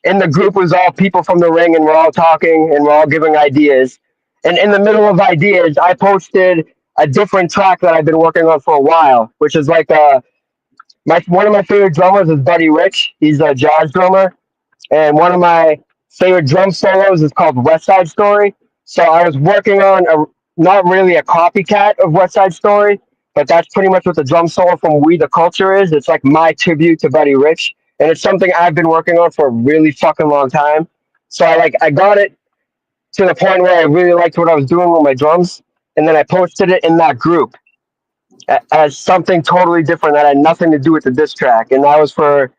in the group was all people from the ring, and we're all talking and we're all giving ideas. And in the middle of ideas, I posted a different track that I've been working on for a while, which is like one of my favorite drummers is Buddy Rich. He's a jazz drummer, and one of my favorite drum solos is called West Side Story. So I was working on not really a copycat of West Side Story, but that's pretty much what the drum solo from We the Culture is. It's like my tribute to Buddy Rich, and it's something I've been working on for a really fucking long time. So I got it to the point where I really liked what I was doing with my drums, and then I posted it in that group. as something totally different that had nothing to do with the diss track, and that was for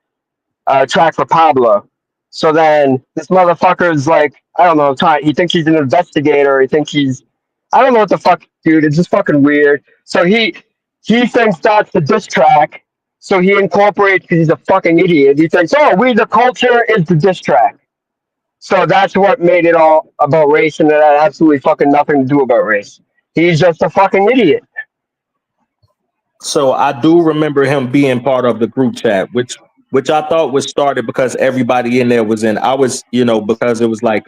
a track for Pablo. So then this motherfucker's like, I don't know, he thinks he's an investigator. He thinks he's, I don't know what the fuck, dude. It's just fucking weird. So he thinks that's the diss track. So he incorporates because he's a fucking idiot. He thinks, oh, We the Culture is the diss track. So that's what made it all about race, and it had absolutely fucking nothing to do about race. He's just a fucking idiot. So I do remember him being part of the group chat, which I thought was started because everybody in there was in. I was, because it was like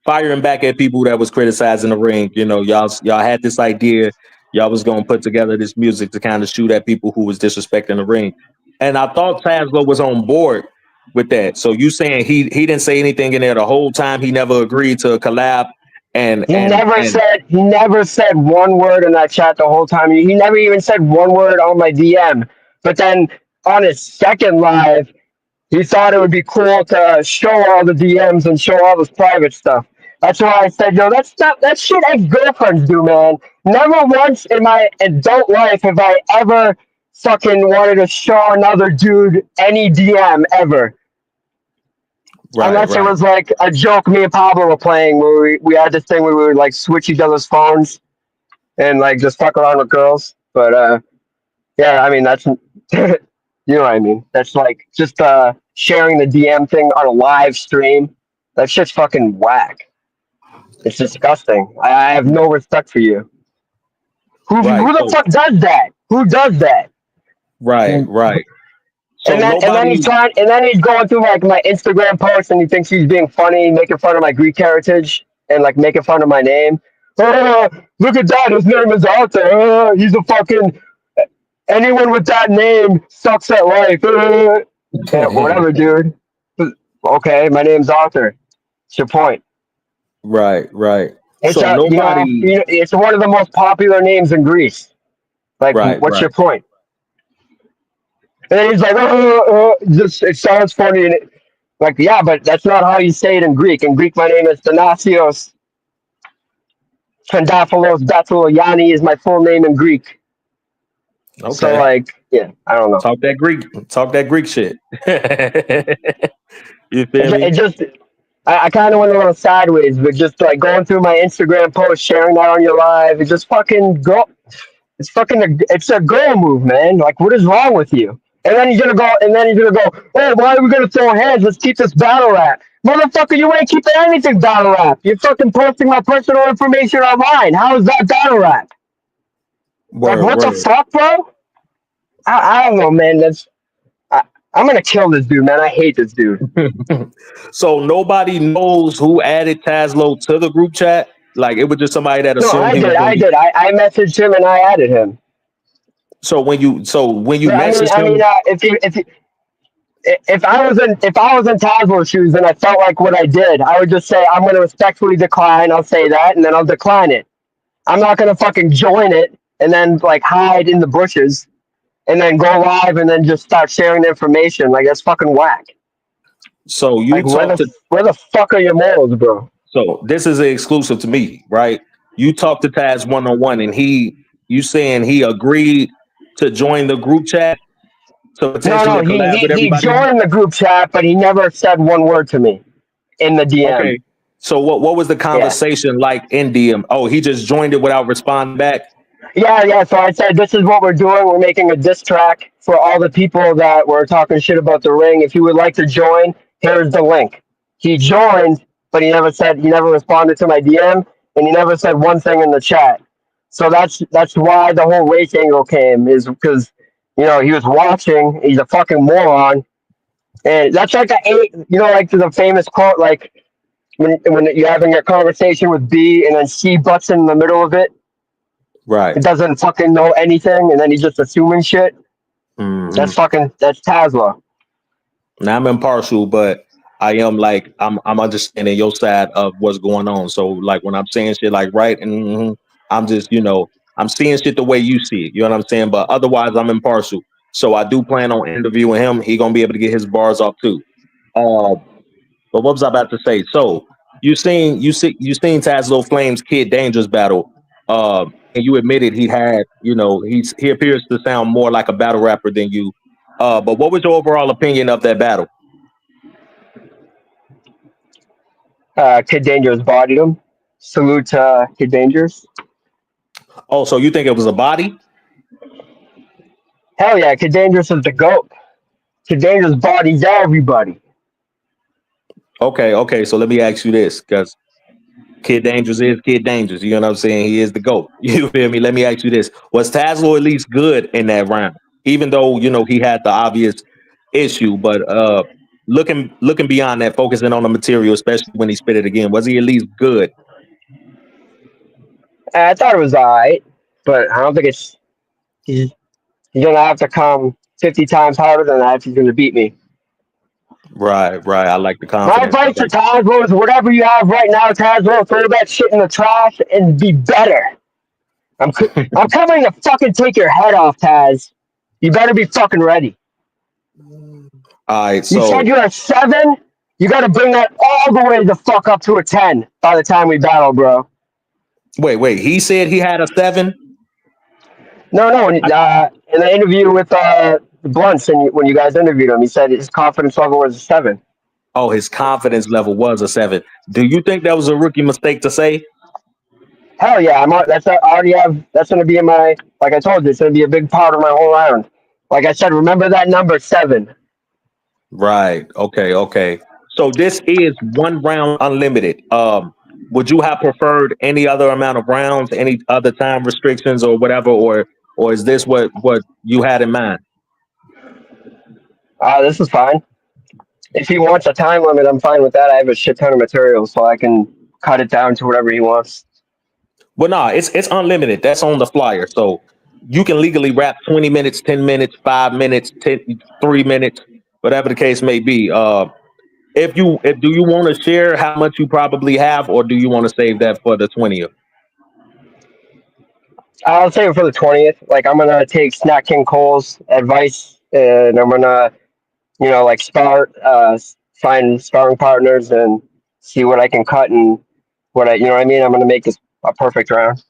firing back at people that was criticizing the ring. Y'all had this idea, y'all was gonna put together this music to kind of shoot at people who was disrespecting the ring. And I thought Tazlo was on board with that. So you saying he didn't say anything in there the whole time? He never agreed to a collab. And he never said one word in that chat the whole time. He never even said one word on my DM. But then on his second live, he thought it would be cool to show all the DMs and show all this private stuff. That's why I said, yo, that shit ex-girlfriends do, man. Never once in my adult life have I ever fucking wanted to show another dude any DM ever. Unless it was like a joke me and Pablo were playing where we had this thing where we would like switch each other's phones and like just fuck around with girls. But yeah, I mean that's you know what I mean. That's like just sharing the DM thing on a live stream. That shit's fucking whack. It's disgusting. I have no respect for you. Who the fuck does that? Who does that? Right. So and then he's going through like my Instagram posts and he thinks he's being funny, making fun of my Greek heritage and like making fun of my name. Oh, look at that, his name is Arthur. Oh, he's a fucking anyone with that name sucks at life. Yeah, whatever, dude. Okay, my name's Arthur. It's your point. Right. It's so nobody. It's one of the most popular names in Greece. Like, what's your point? And then he's like, it sounds funny. And like, yeah, but that's not how you say it in Greek. In Greek, my name is Thanasios Trandaphilos Batouliani is my full name in Greek. Okay. So, like, yeah, I don't know. Talk that Greek shit. You feel me? It just, I kind of went a little sideways, but just like going through my Instagram post, sharing that on your live, it just fucking go. It's a girl move, man. Like, what is wrong with you? And then he's gonna go, oh, why are we gonna throw hands? Let's keep this battle rap. Motherfucker, you ain't keeping anything battle rap. You're fucking posting my personal information online. How is that battle rap? What the fuck, bro? I don't know, man. I'm gonna kill this dude, man. I hate this dude. So nobody knows who added Tazlo to the group chat? Like, it was just somebody that assumed I did. I messaged him and I added him. So when you messaged him, if I was in Tazlo's shoes and I felt like what I did, I would just say I'm going to respectfully decline. I'll say that, and then I'll decline it. I'm not going to fucking join it and then like hide in the bushes and then go live and then just start sharing the information. Like, that's fucking whack. So you like, where the fuck are your morals, bro? So this is an exclusive to me, right? You talked to Taz one-on-one, and you saying he agreed to join the group chat to potentially collab with everybody? He joined the group chat, but he never said one word to me in the DM. Okay. So what was the conversation like in DM? Oh, he just joined it without responding back? Yeah. So I said, this is what we're doing. We're making a diss track for all the people that were talking shit about the ring. If you would like to join, here's the link. He joined, but he never responded to my DM, and he never said one thing in the chat. So that's why the whole race angle came, is because, he was watching. He's a fucking moron. And that's like like the famous quote, like when you're having a conversation with B and then C butts in the middle of it. Right. It doesn't fucking know anything, and then he's just assuming shit. Mm-hmm. That's Tazlo. Now, I'm impartial, but I am like, I'm understanding your side of what's going on. So like when I'm saying shit like right, and I'm just, I'm seeing shit the way you see it. You know what I'm saying? But otherwise, I'm impartial. So I do plan on interviewing him. He gonna be able to get his bars off too. But what was I about to say? So you seen Tazlo Flames Kid Dangerous battle. and you admitted he had, he appears to sound more like a battle rapper than you. But what was your overall opinion of that battle? Kid Dangerous bodied him. Salute to Kid Dangerous. Oh, so you think it was a body? Hell yeah, Kid Dangerous is the GOAT. Kid Dangerous bodies everybody. Okay. So let me ask you this, because Kid Dangerous is Kid Dangerous. You know what I'm saying? He is the GOAT. You feel me? Let me ask you this. Was Tazlo at least good in that round? Even though, he had the obvious issue, but looking beyond that, focusing on the material, especially when he spit it again, was he at least good? I thought it was alright, but I don't think he's gonna have to come 50 times harder than that if he's gonna beat me. Right. I like the My confidence. advice to Tazlo is whatever you have right now, Tazlo, throw that shit in the trash and be better. I'm coming to fucking take your head off, Taz. You better be fucking ready. All right, You so said you're a 7. You got to bring that all the way the fuck up to a 10 by the time we battle, bro. wait. He said he had a 7. No. In the interview with Blunts, and when you guys interviewed him, he said his confidence level was a 7. Oh, his confidence level was a 7. Do you think that was a rookie mistake to say? Hell yeah, I already have. That's gonna be in my. Like I told you, it's gonna be a big part of my whole round. Like I said, remember that number 7. Right. Okay. So this is one round unlimited. Would you have preferred any other amount of rounds, any other time restrictions or whatever, or is this what you had in mind? This is fine. If he wants a time limit, I'm fine with that. I have a shit ton of material, so I can cut it down to whatever he wants. Well, nah, it's unlimited. That's on the flyer. So you can legally rap 20 minutes, 10 minutes, 5 minutes, 3 minutes, whatever the case may be. If do you want to share how much you probably have, or do you want to save that for the 20th? I'll save it for the 20th. Like I'm gonna take Snack King Cole's advice, and I'm gonna, like find sparring partners and see what I can cut and you know what I mean. I'm gonna make this a perfect round.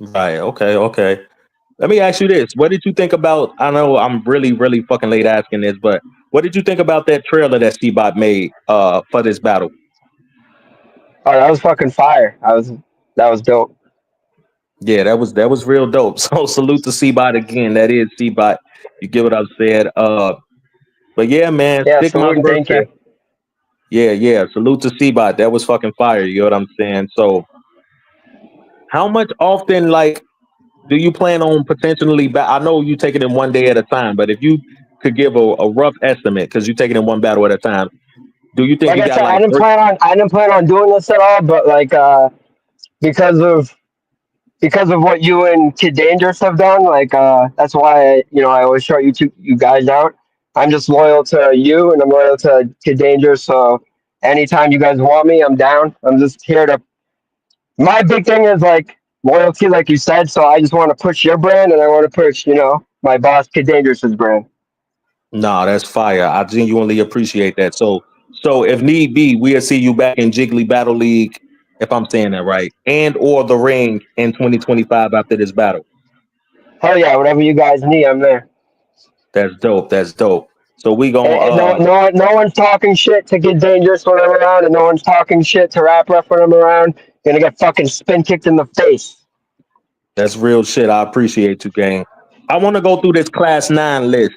Right. Okay. Let me ask you this. What did you think about? I know I'm really, really fucking late asking this, but what did you think about that trailer that C-Bot made for this battle? Oh, that was fucking fire. That was dope. Yeah, that was real dope. So salute to C-Bot again. That is C-Bot. You get what I've said. But yeah, man, Yeah, stick my salute and first. thank you. Yeah. Salute to C-Bot. That was fucking fire. You know what I'm saying? So how much often, like, do you plan on potentially? I know you take it in one day at a time, but if you could give a rough estimate, because you take it in one battle at a time, do you think Like you I got said, like? I didn't plan on doing this at all, but like because of what you and Kid Dangerous have done, like that's why I always shout you guys out. I'm just loyal to you, and I'm loyal to Kid Dangerous. So anytime you guys want me, I'm down. I'm just here to. My big thing is like loyalty, like you said. So I just want to push your brand, and I want to push, my boss Kid Dangerous's brand. No, that's fire. I genuinely appreciate that. So if need be, we'll see you back in Jiggly Battle League, if I'm saying that right, and or the ring in 2025 after this battle. Hell yeah, whatever you guys need, I'm there. That's dope. That's dope. So we And gonna no one's talking shit to Get Dangerous when I'm around, and no one's talking shit to Rap Ref when I'm around. Gonna get fucking spin kicked in the face. that's real shit. I appreciate you, gang. I want to go through this class 9 list.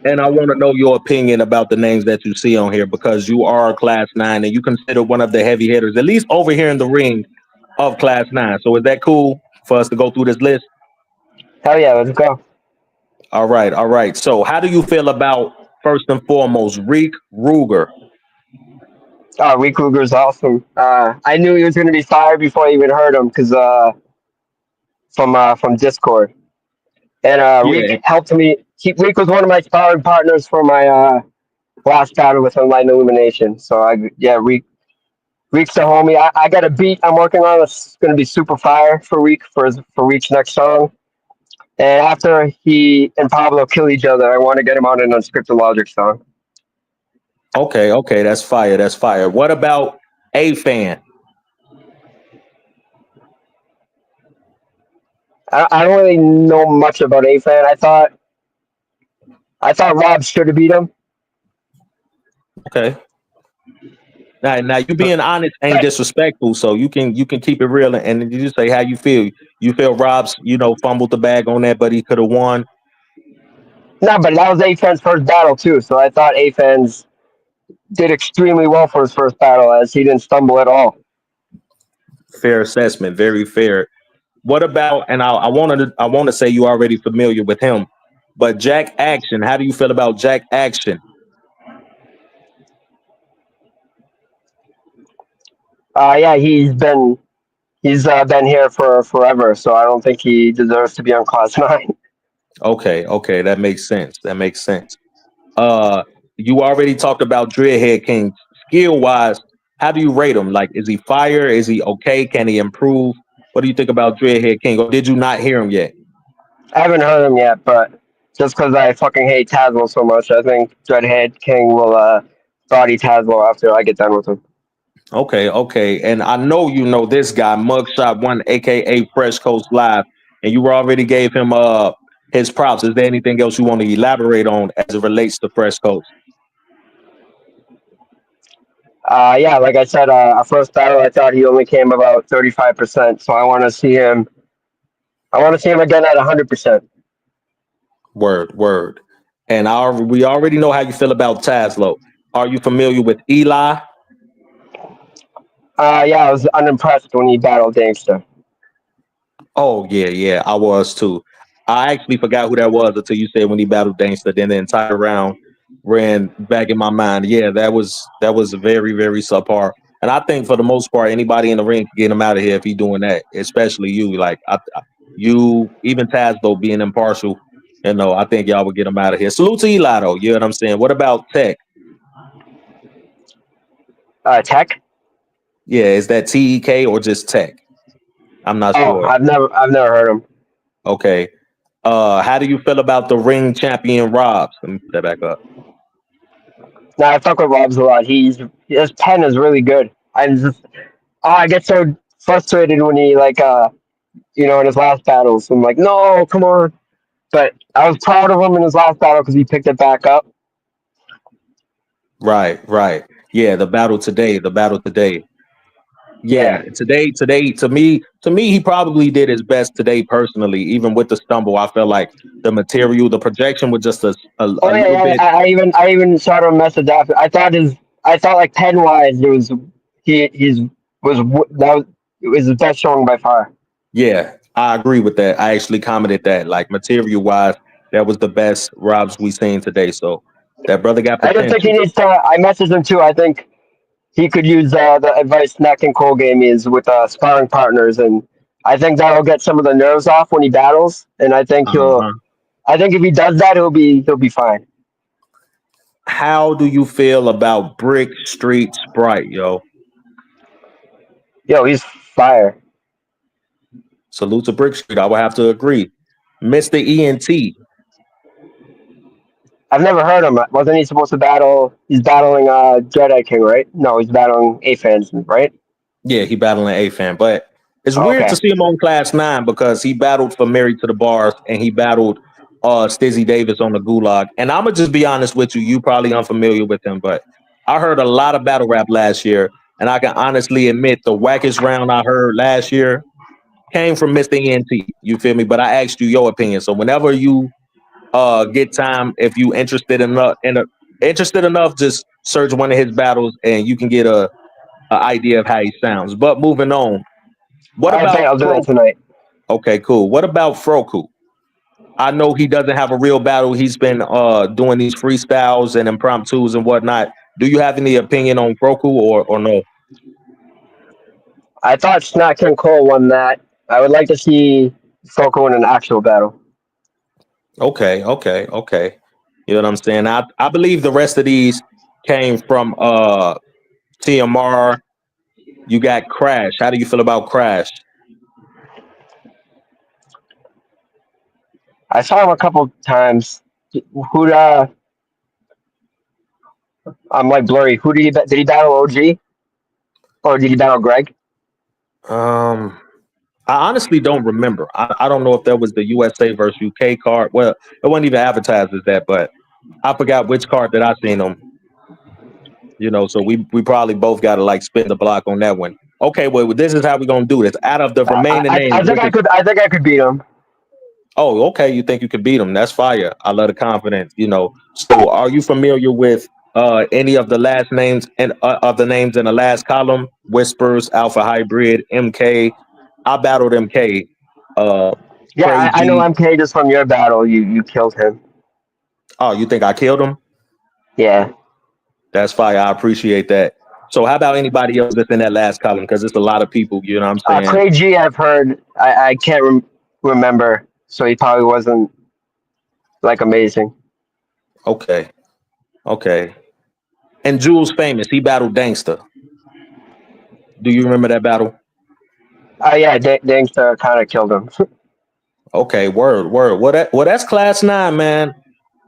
And I want to know your opinion about the names that you see on here, because you are a class 9 and you consider one of the heavy hitters, at least over here in the ring, of class 9. So is that cool for us to go through this list? Hell yeah, let's go. All right. So how do you feel about, first and foremost, Reek Ruger? Rick Ruger's awesome. I knew he was gonna be fired before I even heard him, because from Discord. And Yeah. Reek helped me. Reek was one of my sparring partners for my last battle with Enlightened Illumination. So Reek's the homie. I got a beat I'm working on. It's gonna be super fire for Reek for Reek's next song. And after he and Pablo kill each other, I want to get him on an Unscripted Logic song. Okay, that's fire. That's fire. What about A Fan? I don't really know much about A-Fan. I thought Rob should have beat him. Okay. Now you being honest ain't disrespectful, so you can keep it real and you just say how you feel. You feel Rob's fumbled the bag on that, but he could have won. No, but that was A-Fan's first battle too, so I thought A-Fan's did extremely well for his first battle as he didn't stumble at all. Fair assessment, very fair. What about? And I want to say you already familiar with him, but Jack Action. How do you feel about Jack Action? Yeah, he's been here for forever, so I don't think he deserves to be on class 9. Okay, that makes sense. That makes sense. Uh, you already talked about Dreadhead King. Skill wise, how do you rate him? Like, is he fire? Is he okay? Can he improve? What do you think about Dreadhead King? Or did you not hear him yet? I haven't heard him yet, but just because I fucking hate Tazlo so much, I think Dreadhead King will body Tazlo after I get done with him. Okay. And I know you know this guy, Mugshot One, aka Fresh Coast Live, and you already gave him his props. Is there anything else you want to elaborate on as it relates to Fresh Coast? Yeah, like I said, our first battle, I thought he only came about 35%, so I want to see him. I want to see him again at 100%. Word. And we already know how you feel about Tazlo. Are you familiar with Eli? Yeah, I was unimpressed when he battled Gangster. Oh yeah, I was too. I actually forgot who that was until you said when he battled Dangster. Then the entire round ran back in my mind. Yeah, that was very very subpar. And I think for the most part, anybody in the ring can get him out of here if he's doing that. Especially you, like you, even Taz though being impartial. I think y'all would get him out of here. Salute to Eli though. You know what I'm saying? What about Tech? Tech? Yeah, is that TEK or just Tech? I'm not Oh, sure. I've never heard him. Okay. How do you feel about the ring champion Robs? Let me put that back up. No, I fuck with Rob's a lot. His pen is really good. I get so frustrated when he in his last battles. I'm like, no, come on. But I was proud of him in his last battle because he picked it back up. Right. Yeah, the battle today. The battle today. Yeah, Yeah, today. To me, he probably did his best today personally. Even with the stumble, I felt like the material, the projection was just a oh yeah, little yeah. bit. I even shot him a message after. I thought like pen wise, it was he's was that was it was his best showing by far. Yeah, I agree with that. I actually commented that, like material wise, that was the best Robs we seen today. So that brother got I just think he potential. needs to. I messaged him too. I think he could use the advice Neck and Cole gave me is with sparring partners, and I think that'll get some of the nerves off when he battles. And I think he'll. Uh-huh. I think if he does that, he'll be fine. How do you feel about Brick Street Sprite, yo? Yo, he's fire. Salute to Brick Street. I would have to agree. Mr. ENT. I've never heard him. Wasn't he supposed to battle? He's battling Jedi King, right? No, he's battling A fans, right? Yeah, he battling A fan, but it's Oh, weird okay. to see him on Class 9 because he battled for Married to the Bars and he battled Stizzy Davis on the Gulag. And I'm gonna just be honest with you, you probably unfamiliar with him, but I heard a lot of battle rap last year, and I can honestly admit the wackest round I heard last year came from Mr. ENT. You feel me? But I asked you your opinion. So whenever you get time, if you interested enough, just search one of his battles and you can get a idea of how he sounds. But moving on, what I think about I'll do that Fro? tonight. Okay, cool. What about Froku? I know he doesn't have a real battle. He's been doing these freestyles and impromptus and whatnot. Do you have any opinion on Froku or no? I thought Snack and Cole won that. I would like to see Foko in an actual battle. Okay. You know what I'm saying? I believe the rest of these came from TMR. You got Crash. How do you feel about Crash? I saw him a couple times. Who I'm like blurry. Who did he battle OG or did he battle Greg? Um, I honestly don't remember. I don't know if that was the USA versus UK card. Well, it wasn't even advertised as that, but I forgot which card that I seen them. You know, so we probably both got to like spin the block on that one. Okay, well, this is how we're gonna do this. Out of the remaining names, I think I could. I think I could beat him. oh, okay, you think you could beat them? That's fire. I love the confidence. You know. So, are you familiar with any of the last names and of the names in the last column? Whispers, Alpha Hybrid, MK. I battled MK. Uh, Yeah, Cray I know G. MK just from your battle. You killed him. Oh, you think I killed him? Yeah. That's fire. I appreciate that. So, how about anybody else that's in that last column? Because it's a lot of people. You know what I'm saying? Cray G, I've heard. I can't remember, so he probably wasn't like amazing. Okay. Okay. And Jules Famous, he battled Dangster. Do you remember that battle? Yeah, Dangster kind of killed him. Okay, word. Well, that's class 9, man.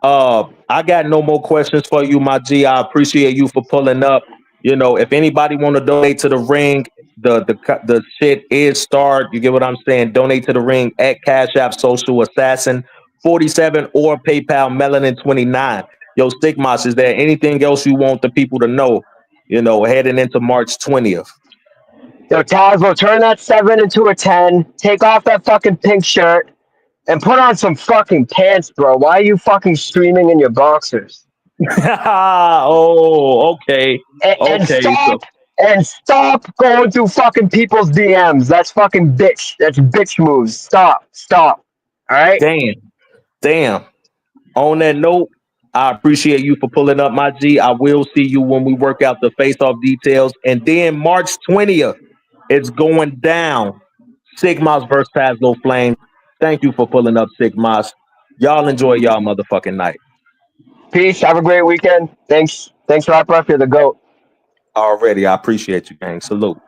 I got no more questions for you, my G. I appreciate you for pulling up. You know, if anybody want to donate to the ring, the shit is start. You get what I'm saying? Donate to the ring at Cash App Social Assassin 47 or PayPal Melanin 29. Yo, Stigmas, is there anything else you want the people to know? You know, heading into March 20th. Yo, Tazlo, turn that 7 into a 10. Take off that fucking pink shirt and put on some fucking pants, bro. Why are you fucking streaming in your boxers? Oh, okay. And Okay, so stop going through fucking people's DMs. That's fucking bitch. That's bitch moves. Stop. All right. damn. On that note, I appreciate you for pulling up, my G. I will see you when we work out the face-off details. And then March 20th, it's going down. Sigmas versus Tazlo Flame. Thank you for pulling up, Sigmas. Y'all enjoy y'all motherfucking night. Peace. Have a great weekend. Thanks, Rap Rough. You're the GOAT. Already, I appreciate you, gang. Salute.